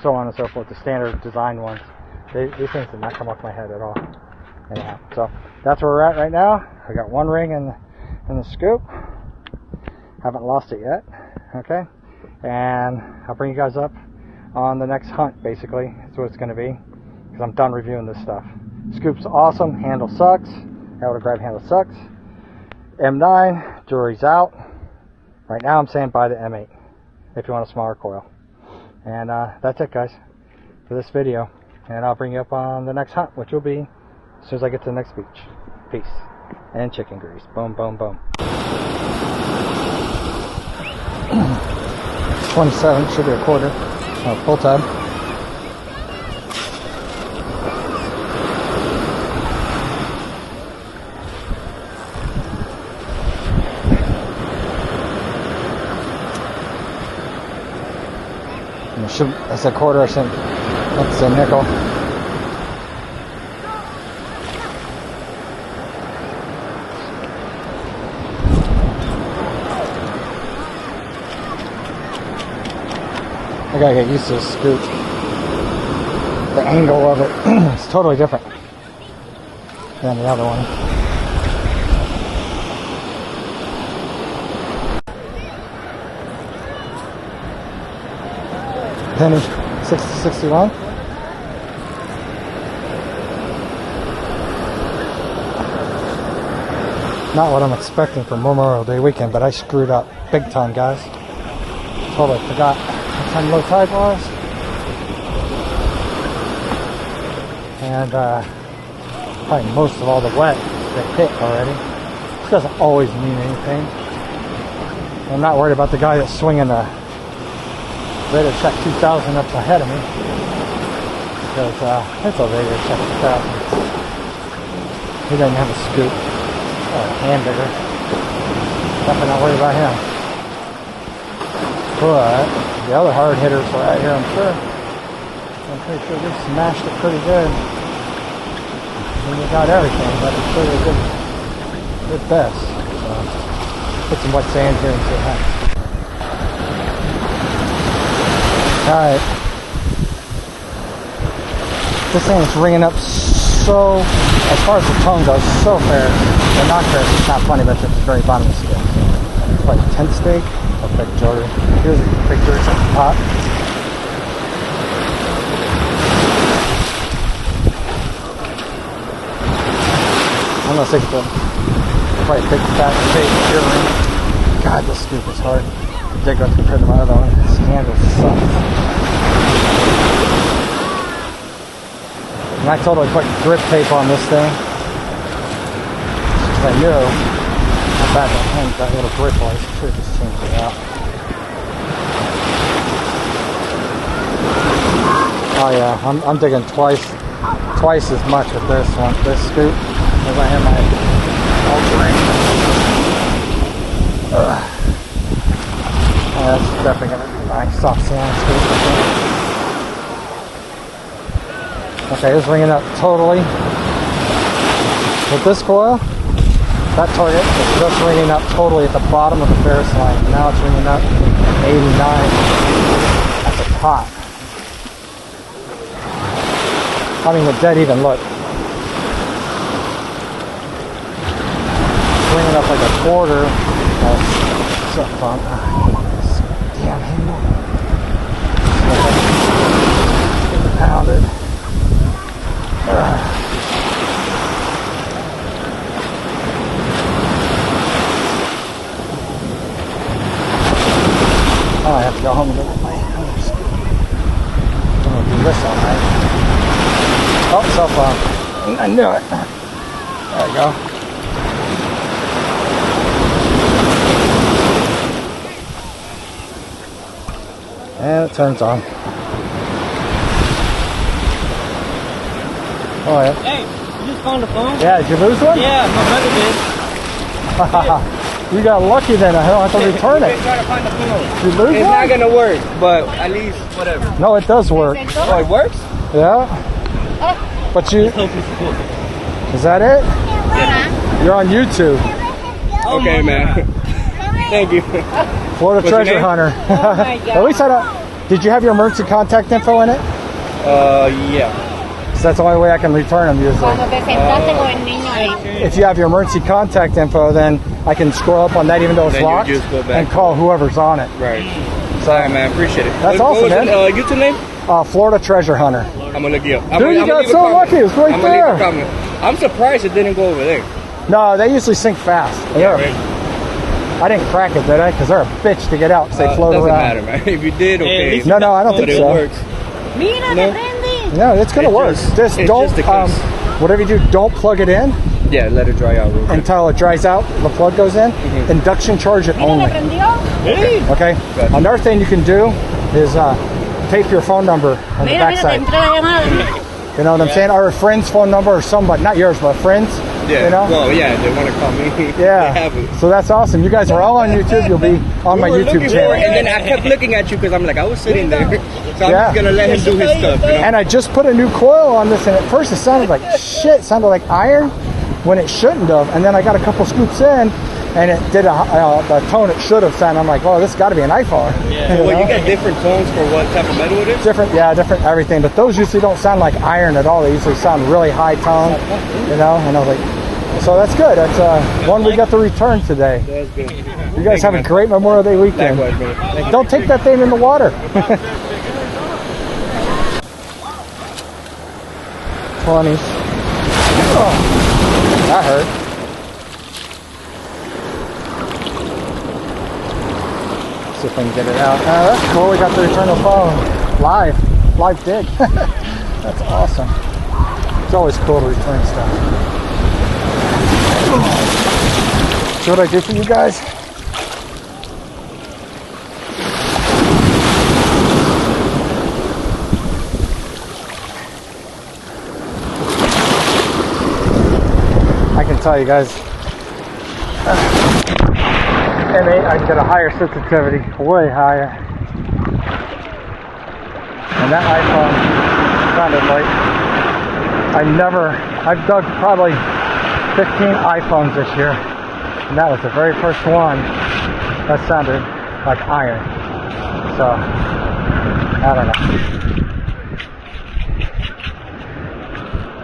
so on and so forth. The standard design ones. These things did not come off my head at all. Anyhow, so that's where we're at right now. I got one ring in the scoop. Haven't lost it yet. Okay, and I'll bring you guys up on the next hunt. Basically, that's what it's going to be, because I'm done reviewing this stuff. Scoop's awesome. Handle sucks. Able to grab handle sucks. M9 jury's out. Right now, I'm saying buy the M8 if you want a smaller coil. And that's it, guys, for this video. And I'll bring you up on the next hunt, which will be as soon as I get to the next beach. Peace. And chicken grease. Boom, boom, boom. 27, should be a quarter. Oh, full time. I said quarter, I said that's a nickel. I gotta get used to this scoop. The angle of it is totally different than the other one. Penny 6061. Not what I'm expecting for Memorial Day weekend, but I screwed up big time, guys. Totally forgot what time low tide was. And probably most of all the wet that hit already. This doesn't always mean anything. I'm not worried about the guy that's swinging the Radio Shack 2000 up ahead of me, because it's a Radio Shack 2000. He doesn't have a scoop or a hand digger. Definitely not worried about him. But the other hard hitters were out here, I'm sure. I'm pretty sure they smashed it pretty good. I mean, they got everything, but it's really a good best. So, put some wet sand here and see what happens. Alright, this thing is ringing up so, as far as the tone goes, so fair. The knock fair is not funny, but it's at the very bottom of the scale. It's like a tent steak or big Jordan. Here's a picture at the top. I'm gonna take the probably big fat fake ear ring. God, this scoop is hard. Dig up compared to my other one. This handle sucks. And I totally put grip tape on this thing. Because I knew how bad that hand, that little grip was. I should have just changed it out. Oh yeah, I'm digging twice as much with this one, this scoop, as I am my Ultra. Yeah, that's definitely going to be my soft sand scoop, I think. Okay, it's ringing up totally. With this coil, that target is just ringing up totally at the bottom of the Ferris line. Now it's ringing up at 89 at the top. I mean, with dead even, look. It's ringing up like a quarter. What's up, bump? Damn handle. Getting pounded. Oh, I have to go home and look at my other scoop. I'm going to do this all night. Oh, cell phone. I knew it. There we go. And it turns on. Oh, yeah. Hey, you just found the phone? Yeah, did you lose one? Yeah, my brother did. You got lucky then. I don't have to return it. Trying to find the phone. You lose It's one? not gonna work, but at least whatever. No, it does work. Oh, it works? Yeah. But you... Is that it? You're on YouTube. Okay, man. Thank you. Florida What's your treasure name? hunter. Oh my God. At least I don't... Did you have your emergency contact info in it? Yeah. 'Cause that's the only way I can return them usually. Cuando te sentaste con el niño ahí. If you have your emergency contact info, then I can scroll up on that even though it's Then you locked just go back. and call whoever's on it. Right. So, Alright, man. Appreciate it. That's what awesome, was man. Your YouTube name? Florida treasure hunter. I'm gonna look you up. Dude, you got so lucky. It's right there. I'm surprised it didn't go over there. No, they usually sink fast. Right. I didn't crack it, did I? Because they're a bitch to get out because they float doesn't around. matter, man. If you did, okay. No, I don't But think it so. works. Mira, No. te prende. No, it's gonna It's work. just- it's don't. just a case. Whatever you do, don't plug it in Yeah, let it dry out real quick. until it dries out. The plug goes in. Induction charge it Mira, te only. prendió. Okay. Gotcha. Another thing you can do is tape your phone number on the Mira, te backside. entró la llamada. You know what I'm saying? Or a friend's phone number or somebody, not yours, but friends. Yeah. You know? Well, yeah, they want to call me. Yeah. They have it. So that's awesome. You guys are all on YouTube. You'll be on my We were YouTube looking channel. for it, and then I kept looking at you because I'm like, I was sitting there. So I'm Yeah. just going to let him do his stuff, you know? And I just put a new coil on this, and at first it sounded like shit. It sounded like iron when it shouldn't have. And then I got a couple scoops in, and it did the tone it should have sounded. I'm like, oh, this got to be an iPhone. So what, you got different tones for what type of metal it is? Different everything. But those usually don't sound like iron at all. They usually sound really high tone, you know. And I was like, so that's good. That's one we got to return today. That's good. You guys have a great Memorial Day weekend. Likewise, man. Thank you. Don't take that thing in the water. 20s. Oh, that hurt. See if I can get it out. That's cool. We got to return the phone live dig. That's awesome. It's always cool to return stuff. See what I did for you guys? I can tell you guys, M8, I can get a higher sensitivity, way higher. And that iPhone sounded like, I've dug probably 15 iPhones this year, and that was the very first one that sounded like iron. So, I don't know.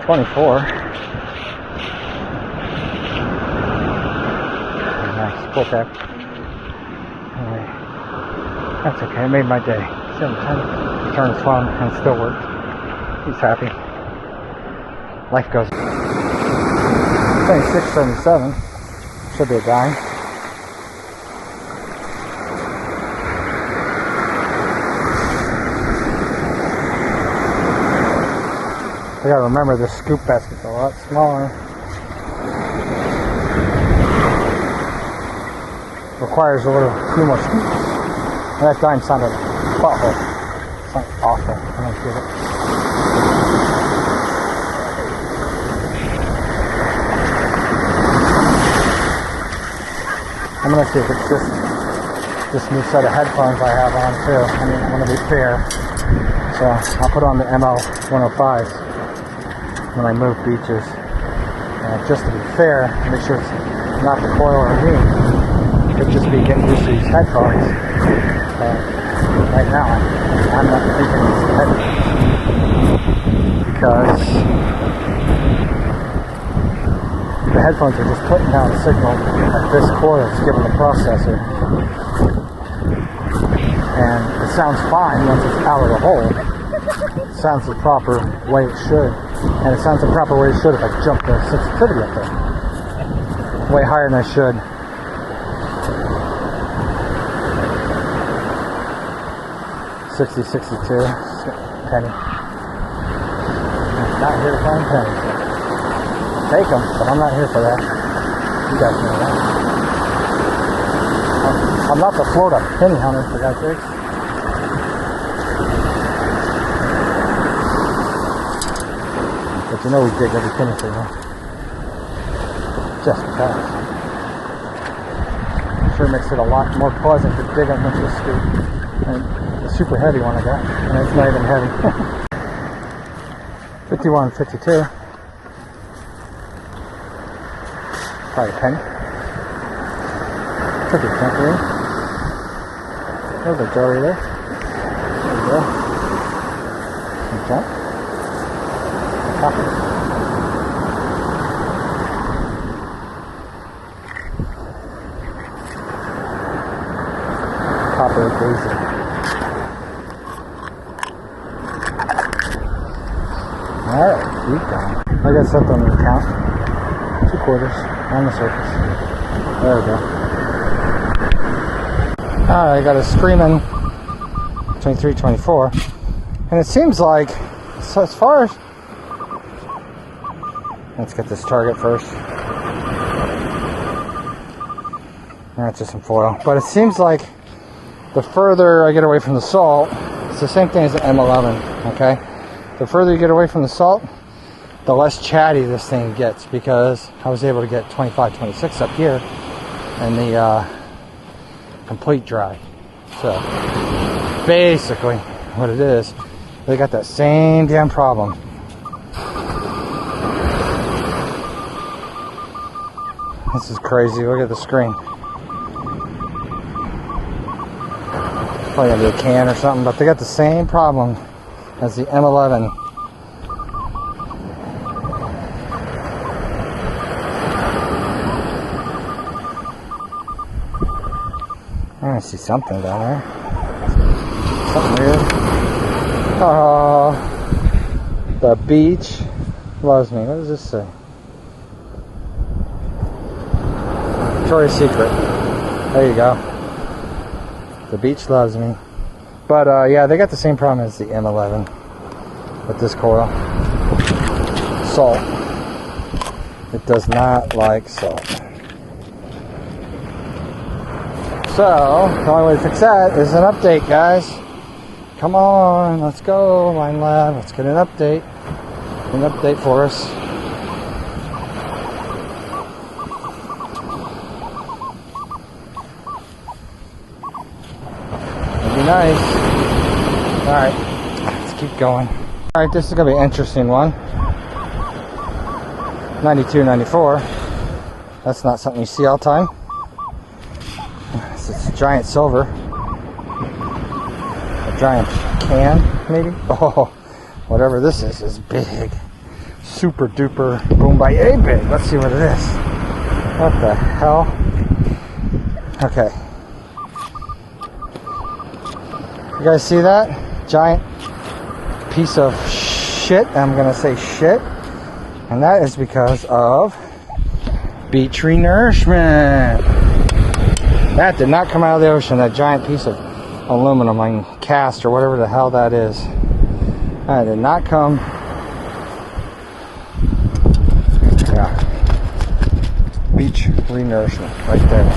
24. Nice, cool tap. Anyway, that's okay, it made my day. 7:10, turn his phone and it still worked. He's happy. Life goes. 2677. Should be a dime. I gotta remember this scoop basket's a lot smaller. Requires a few more scoops. That dime sounded awful. It sounded awful. I don't get it. I'm gonna see if it's just this new set of headphones I have on too. I mean, I want to be fair. So I'll put on the ML 105s when I move beaches. Just to be fair, make sure it's not the coil or me. Could just be getting used to these headphones. Right now, I'm not thinking it's headphones because the headphones are just putting down a signal that this coil is giving the processor, and it sounds fine once it's out of the hole. It sounds the proper way it should, and it sounds the proper way it should if I jump the sensitivity up there. Way higher than I should. 60, 62, penny. Not here to find pennies. Take them, but I'm not here for that. You guys know that. I'm not the Florida penny hunter, for God's sake. But you know we dig every penny for you. Just because. sure makes it a lot more pleasant to dig on with this scoop. And the super heavy one I got, and it's not even heavy. 51, 52. Probably a penny. Could be temporary. There's a jelly there. There we go. Some junk. Copper. Copper daisy. Alright, keep going. I got something on the count. 2 quarters on the surface. There we go. Alright, I got a screaming 23, 24. And it seems like, so as far as, let's get this target first. That's just some foil. But it seems like the further I get away from the salt, it's the same thing as the M11, okay? The further you get away from the salt, the less chatty this thing gets, because I was able to get 25, 26 up here and the complete dry. So basically what it is, they got that same damn problem. This is crazy. Look at the screen. Probably gonna be a can or something, but they got the same problem as the M11. I see something down there. Something weird. Oh, the beach loves me. What does this say? Victoria's Secret. There you go. The beach loves me. But yeah, they got the same problem as the M11 with this coil. Salt. It does not like salt. So, the only way to fix that is an update, guys. Come on, let's go, Line Lab. Let's get an update. An update for us. That'd be nice. Alright, let's keep going. Alright, this is going to be an interesting one. 92, 94. That's not something you see all the time. It's a giant silver. A giant can, maybe? Oh, whatever this is big. Super duper boom by A big. Let's see what it is. What the hell? Okay. You guys see that? Giant piece of shit. I'm gonna say shit. And that is because of beach renourishment. That did not come out of the ocean, that giant piece of aluminum and cast or whatever the hell that is. That did not come. Yeah. Beach renourishment right there.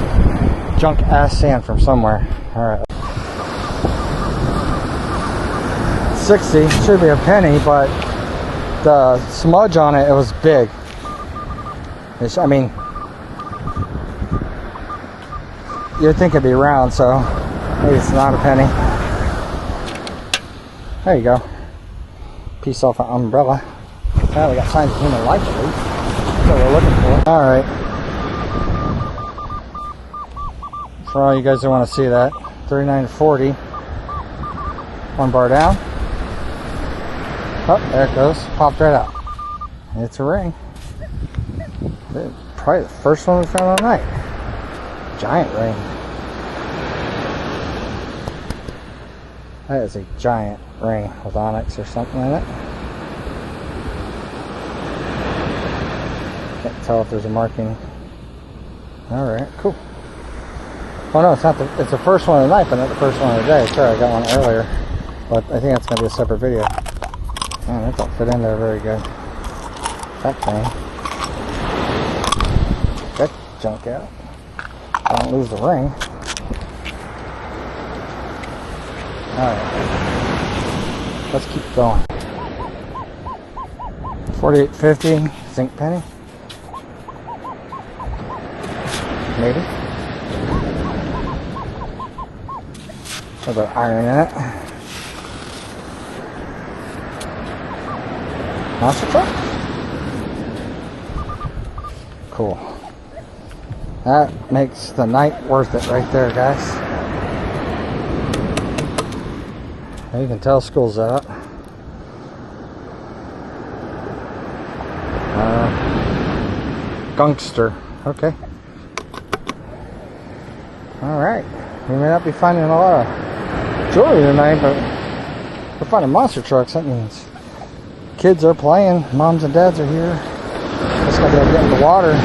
Junk ass sand from somewhere. Alright. 60, should be a penny, but the smudge on it, it was big. I mean, you'd think it'd be round, so maybe it's not a penny. There you go. Piece off an umbrella. Now we got signs of human life at least. That's what we're looking for. Alright. For all you guys that want to see that, 39 to 40. One bar down. Oh, there it goes. Popped right out. It's a ring. Probably the first one we found all night. Giant ring. That is a giant ring with onyx or something in it. Can't tell if there's a marking. Alright, cool. Oh no, it's not it's the first one of the night, but not the first one of the day. Sorry, I got one earlier. But I think that's going to be a separate video. Man, that don't fit in there very good. That thing. That junk out. Don't lose the ring. Alright. Let's keep going. 48.50 zinc penny. Maybe. A little bit of iron in it. Monster truck? Cool. That makes the night worth it right there, guys. You can tell school's out. Gangster. Okay. Alright. We may not be finding a lot of jewelry tonight, but we're finding monster trucks. That means kids are playing. Moms and dads are here. Just gotta be able to get in the water.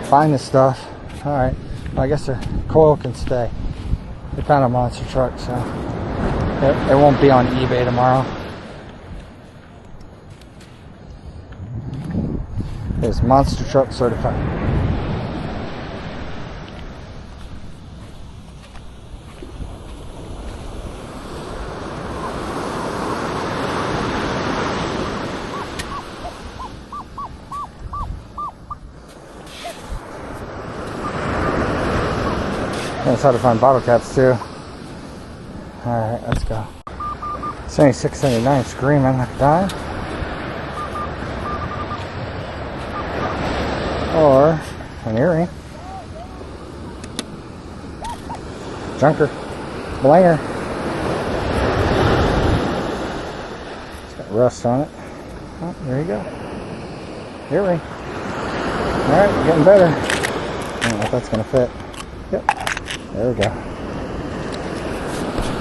Find this stuff. Alright. Well, I guess the coil can stay. We found a monster truck, so it won't be on eBay tomorrow. It's monster truck certified. That's how to find bottle caps too. Alright, let's go. It's only $6.79, screaming like a dime. Or an earring. Junker. Blinger. It's got rust on it. Oh, there you go. Earring. Alright, getting better. I don't know if that's going to fit. Yep. There we go.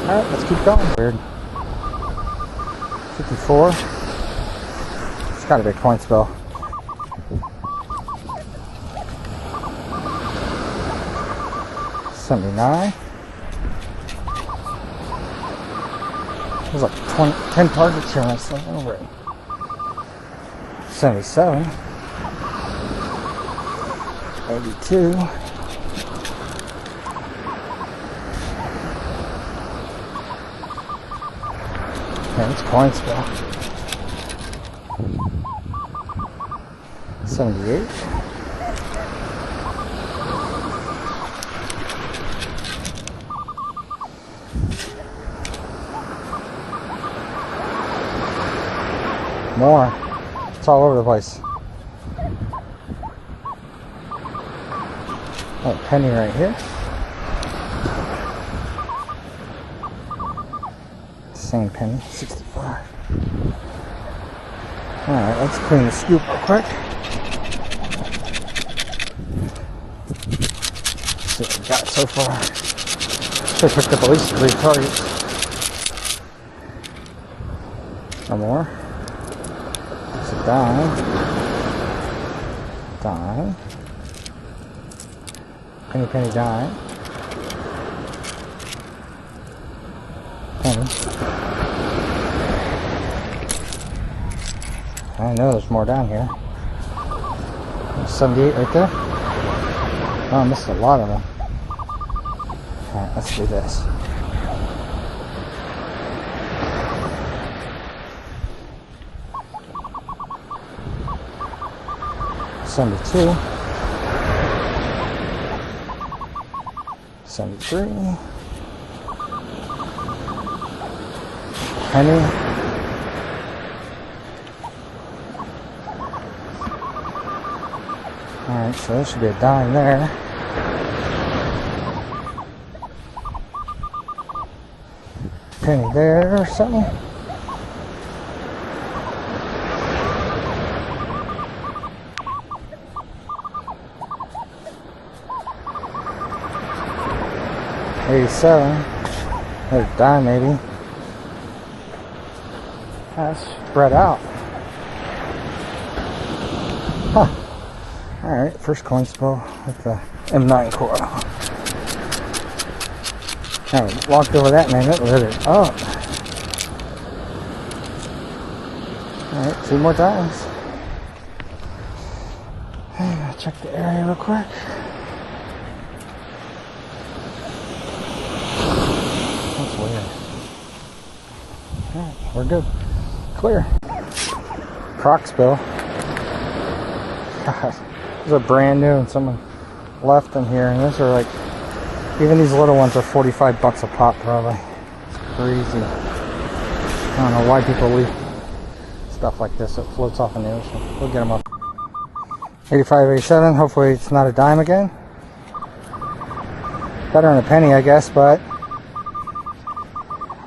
Alright, let's keep going. Weird. 54. It's got to be a coin spell. 79. There's like 10 targets here and I still over it. 77. 82. Yeah, it's coin spell. 78. More. It's all over the place. Oh, a penny right here. Same penny, 65. Alright, let's clean the scoop real quick. Let's see what we got so far. Should have picked up at least 3 targets. No more. It's a dime. Dime. Penny, penny, dime. Penny. I know there's more down here. 78 right there. Oh, I missed a lot of them. Alright, let's do this. $72. 73. Penny. Alright, so there should be a dime there. Penny there or something. $87. There's a dime maybe. That's spread out. Huh. Alright, first coin spell with the M9 coil. I walked over that and it lit it up. Alright, 2 more times. Check the area real quick. That's weird. Alright, we're good. Clear. Croc spill. God, these are brand new and someone left them here and these are like Even these little ones are 45 bucks a pop, probably. It's crazy. I don't know why people leave stuff like this. It floats off in the ocean. We'll get them up. 85, 87. Hopefully it's not a dime again. Better than a penny, I guess, but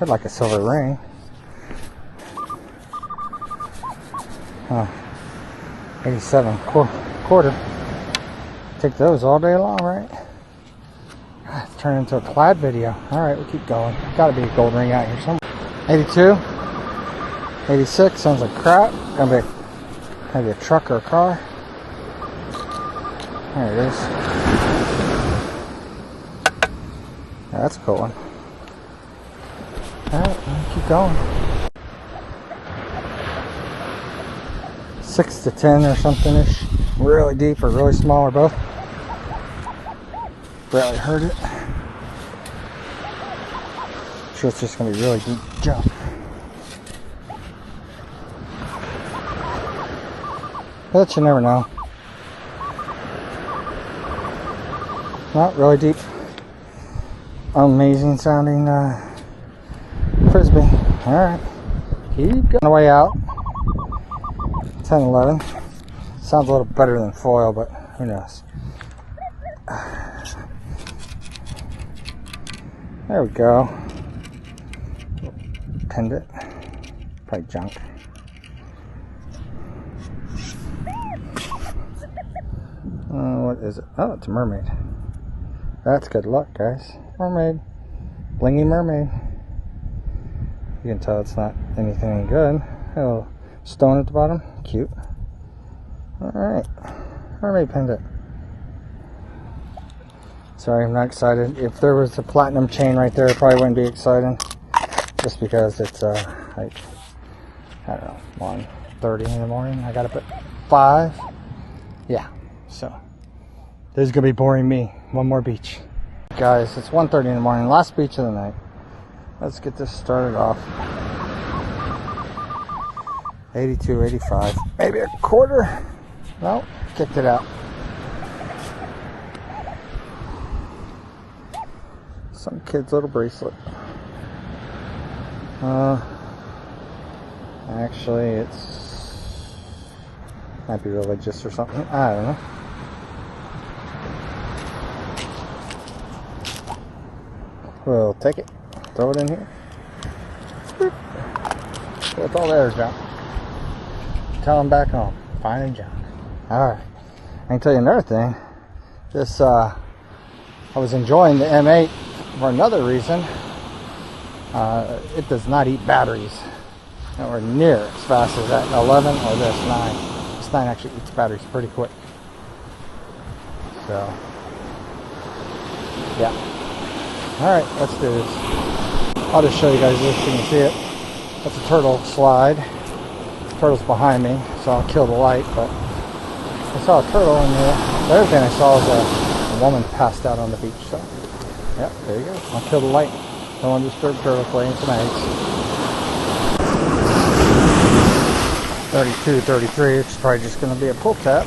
I'd like a silver ring. Oh, 87, quarter. Take those all day long, right? It's turned into a plaid video. Alright, we'll keep going. Gotta be a gold ring out here somewhere. 82, 86, sounds like crap. Gonna be maybe a truck or a car. There it is. Yeah, that's a cool one. Alright, keep going. 6 to 10 or something ish. Really deep or really small or both. Barely heard it. I'm sure it's just gonna be really deep jump. But you never know. Not really deep. Amazing sounding frisbee. Alright. Keep going. On the way out. 10, 11. Sounds a little better than foil, but who knows. There we go. Pinned it. Probably junk. What is it? Oh, it's a mermaid. That's good luck, guys. Mermaid. Blingy mermaid. You can tell it's not anything good. A little stone at the bottom. Cute. Alright. Mermaid pendant. Sorry, I'm not excited. If there was a platinum chain right there, I probably wouldn't be excited. Just because it's like, I don't know, 1:30 in the morning. I got up at 5. Yeah, so this is gonna be boring me. One more beach. Guys, it's 1:30 in the morning. Last beach of the night. Let's get this started off. 82, 85. Maybe a quarter. No, kicked it out. Some kid's little bracelet. Actually, it's might be religious or something. I don't know. We'll take it. Throw it in here. So it's all there, junk. Tell them back home. Fine and junk. Alright. I can tell you another thing. This, I was enjoying the M8 for another reason. It does not eat batteries. Nowhere near as fast as that 11 or this 9. This 9 actually eats batteries pretty quick. So, yeah. Alright, let's do this. I'll just show you guys this so you can see it. That's a turtle slide. The turtle's behind me, so I'll kill the light, but I saw a turtle, and the other thing I saw was a woman passed out on the beach. So, yeah, there you go. I'll kill the light. Don't want to disturb turtles laying some eggs. 32, 33, it's probably just going to be a pull tap.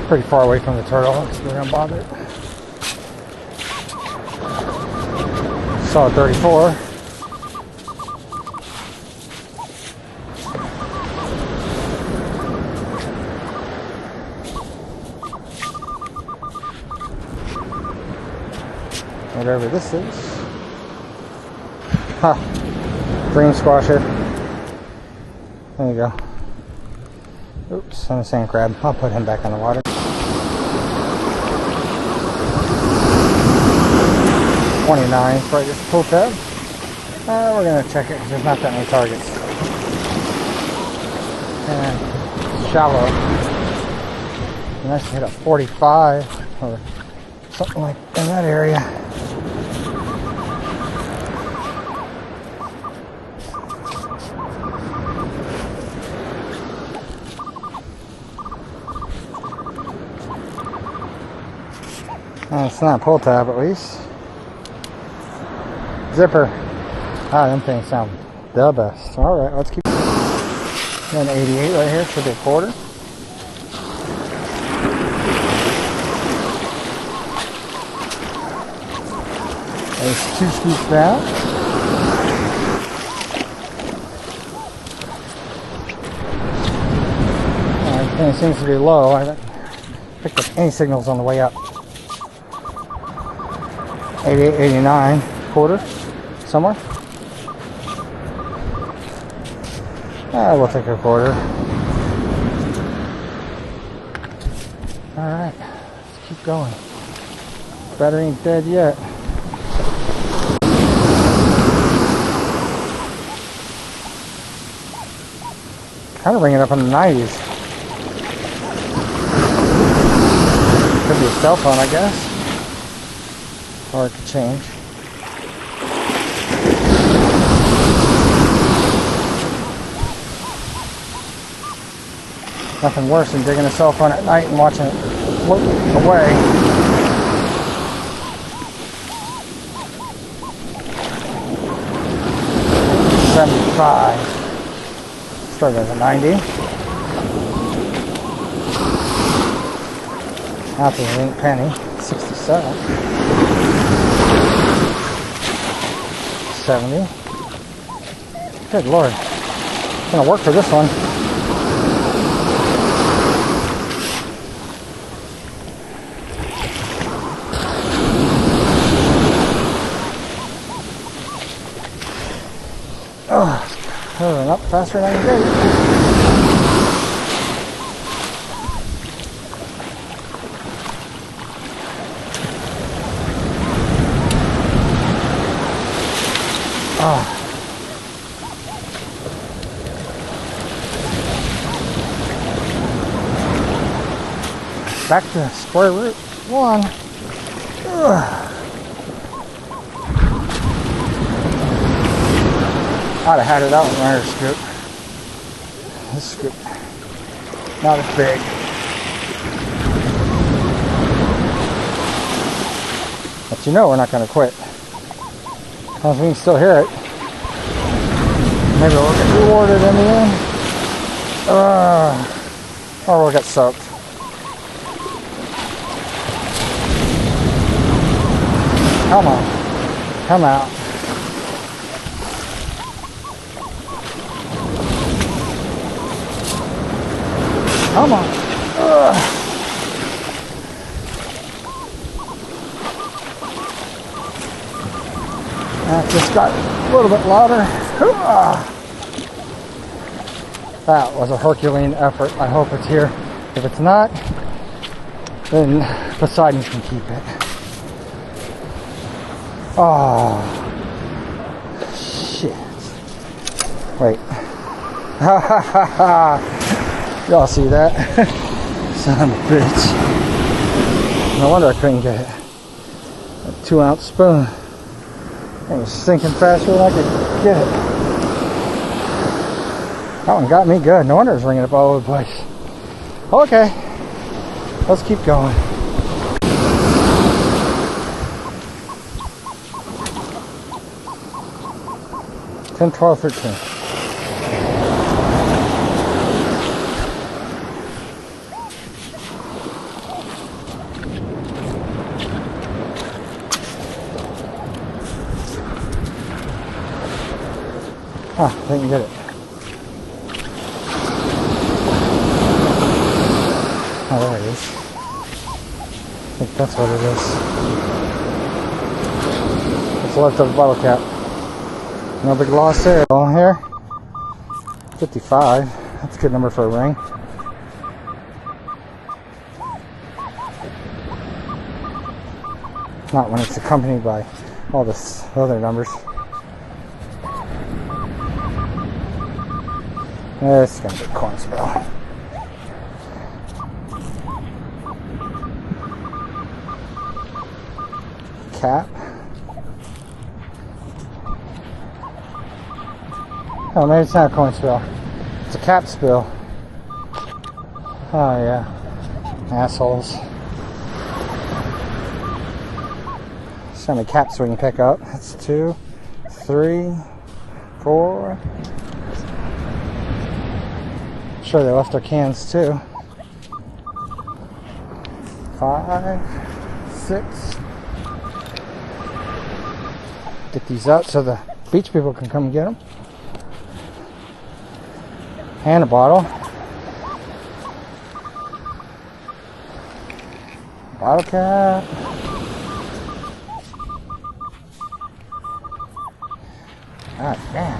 Pretty far away from the turtle, so we're going to bother it. Saw a 34. Whatever this is. Ha! Dream squasher. There you go. Oops, I'm a sand crab. I'll put him back on the water. 29 for this pull tab. We're going to check it because there's not that many targets. And it's shallow. Nice to hit a 45 or something like in that area. It's not a pull tab at least. Zipper. Ah, them things sound the best. Alright, let's keep. An 88 right here, should be a quarter. There's 2 scoops down. Everything seems to be low. I haven't picked up any signals on the way up. 88, 89, quarter, somewhere. We'll take a quarter. Alright, let's keep going. Battery ain't dead yet. Kind of bringing it up in the 90s. Could be a cell phone, I guess. Or it could change. Nothing worse than digging a cell phone at night and watching it float away. $75. Started as a 90. After the 8 penny, 67. 70. Good Lord. It's gonna work for this one. Oh, up faster than I can get. Back to square root 1. I'd have had it out with my other scoop. This scoop, not as big. But you know we're not going to quit. As long as we can still hear it. Maybe we'll get rewarded in the end. Or we'll get soaked. Come on. Come out. Come on. That just got a little bit louder. That was a Herculean effort. I hope it's here. If it's not, then Poseidon can keep it. Oh, shit. Wait. Ha ha ha ha. Y'all see that? Son of a bitch. No wonder I couldn't get it. A 2-ounce spoon. It was sinking faster than I could get it. That one got me good. No wonder it was ringing up all over the place. Okay. Let's keep going. $10, $12, $13. Ah, didn't get it. Oh, there it is. I think that's what it is. It's left of the bottle cap. No big loss there. On here, 55. That's a good number for a ring. Not when it's accompanied by all this other numbers. It's gonna be a coin spell. Cap. Oh, maybe it's not a coin spill. It's a cap spill. Oh yeah, assholes. So many caps we can pick up. That's 2, 3, 4. Sure, they left their cans too. 5, 6, Get these out so the beach people can come get them. And a bottle. Bottle cap. God damn.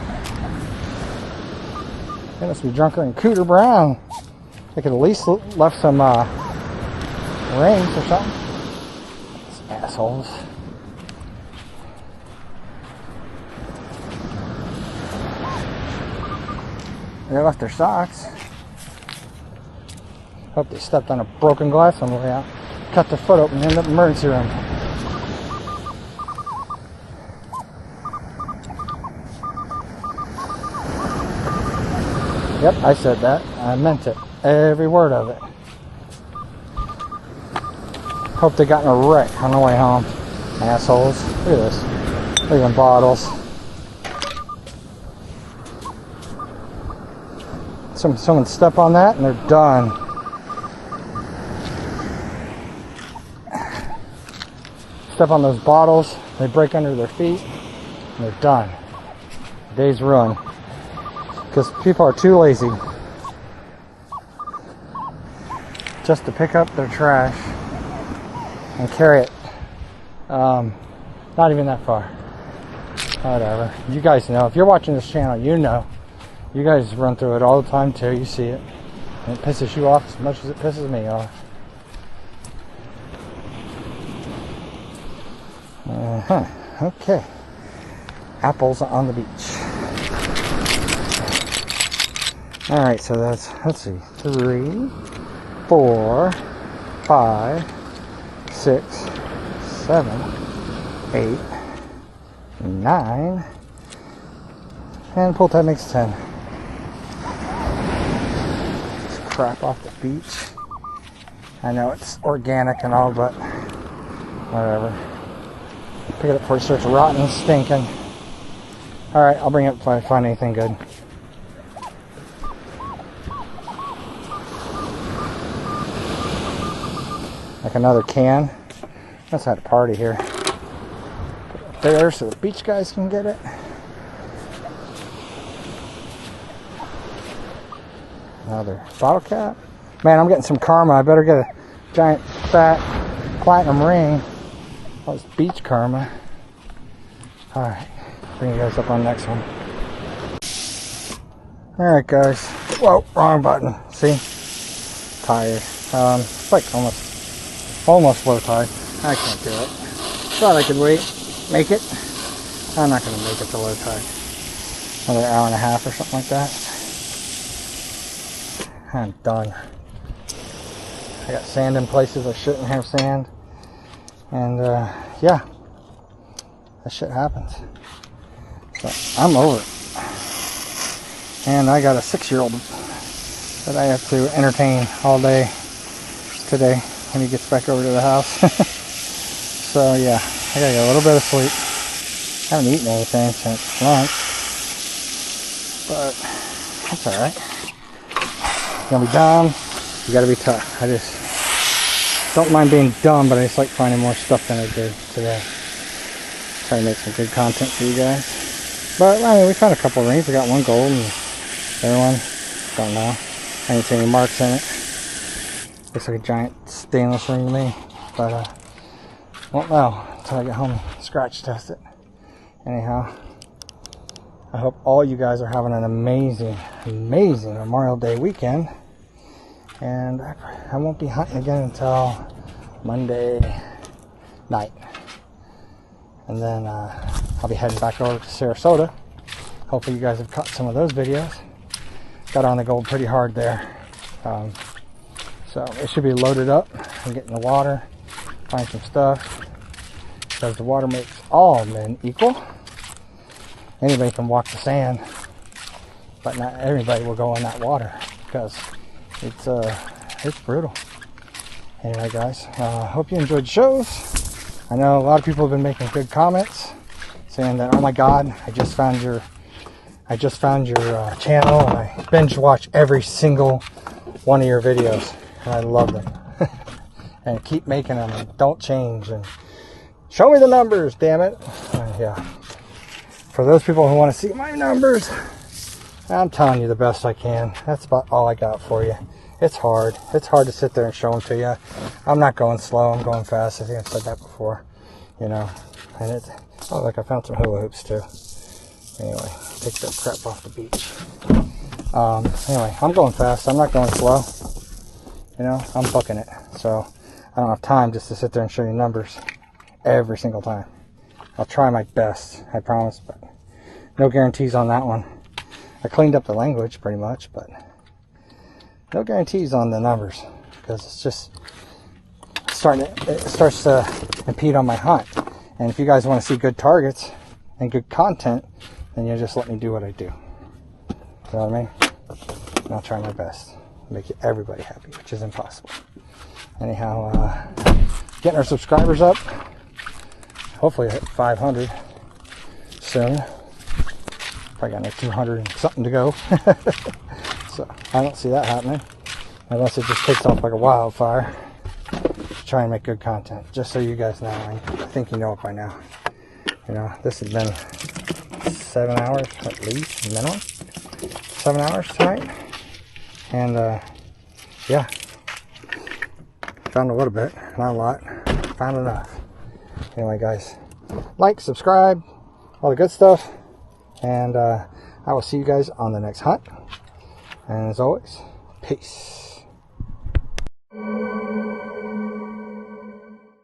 They must be drunker than Cooter Brown. They could at least left some rings or something. These assholes. They left their socks. Hope they stepped on a broken glass on the way out. Cut their foot open and ended up in the emergency room. Yep, I said that. I meant it. Every word of it. Hope they got in a wreck on the way home. Assholes. Look at this. Look at them bottles. Someone step on that and they're done. Step on those bottles, they break under their feet, and they're done. Day's ruined. Because people are too lazy just to pick up their trash and carry it. Not even that far. Whatever. You guys know. If you're watching this channel, you know. You guys run through it all the time too. You see it. And it pisses you off as much as it pisses me off. Okay. Apples on the beach. Alright, so that's, let's see, 3, 4, 5, 6, 7, 8, 9, and pull tab makes 10. This crap off the beach. I know it's organic and all, but whatever. Pick it up before it starts rotting and stinking. Alright, I'll bring it if I find anything good. Like another can. Let's have a party here. Put it up there so the beach guys can get it. Another bottle cap. Man, I'm getting some karma. I better get a giant fat platinum ring. Oh, it's beach karma. Alright, bring you guys up on the next one. Alright guys. Whoa, wrong button. See? Tired. It's like almost low tide. I can't do it. Thought I could make it. I'm not going to make it to low tide. Another hour and a half or something like that. I'm done. I got sand in places I shouldn't have sand. And yeah, that shit happens. So I'm over it. And I got a 6-year-old that I have to entertain all day today when he gets back over to the house. So yeah, I gotta get a little bit of sleep. I haven't eaten anything since lunch, but that's alright. You gonna be dumb, you gotta be tough. I just don't mind being dumb, but I just like finding more stuff than I did today. Try to make some good content for you guys. But I mean, we found a couple of rings. We got one gold and the other one, don't know. I didn't see any marks in it. Looks like a giant stainless ring to me, but won't know until I get home and scratch test it. Anyhow, I hope all you guys are having an amazing Memorial Day weekend. And I won't be hunting again until Monday night. And then I'll be heading back over to Sarasota. Hopefully you guys have caught some of those videos. Got on the gold pretty hard there. So it should be loaded up and get in the water, find some stuff. Because the water makes all men equal. Anybody can walk the sand, but not everybody will go in that water because it's brutal. Anyway guys, hope you enjoyed the shows. I know a lot of people have been making good comments saying that, oh my god, I just found your channel and I binge watch every single one of your videos and I love them. And keep making them and don't change and show me the numbers, damn it. Yeah, for those people who want to see my numbers, I'm telling you the best I can. That's about all I got for you. It's hard. It's hard to sit there and show them to you. I'm not going slow. I'm going fast. I think I've said that before. You know, and it. Oh, look, I found some hula hoops too. Anyway, take that crap off the beach. Anyway, I'm going fast. I'm not going slow. You know, I'm bucking it. So I don't have time just to sit there and show you numbers every single time. I'll try my best, I promise, but no guarantees on that one. I cleaned up the language pretty much, but no guarantees on the numbers because it's just it starts to impede on my hunt. And if you guys want to see good targets and good content, then you just let me do what I do. You know what I mean? And I'll try my best to make everybody happy, which is impossible. Anyhow, getting our subscribers up. Hopefully hit 500 soon. Probably got another 200 and something to go. So I don't see that happening unless it just takes off like a wildfire. Try and make good content, just so you guys know. I think you know it by now. You know, this has been 7 hours at least, minimum. 7 hours tonight. And yeah, found a little bit, not a lot. Found enough. Anyway, guys, like, subscribe, all the good stuff. And I will see you guys on the next hunt. And as always, peace.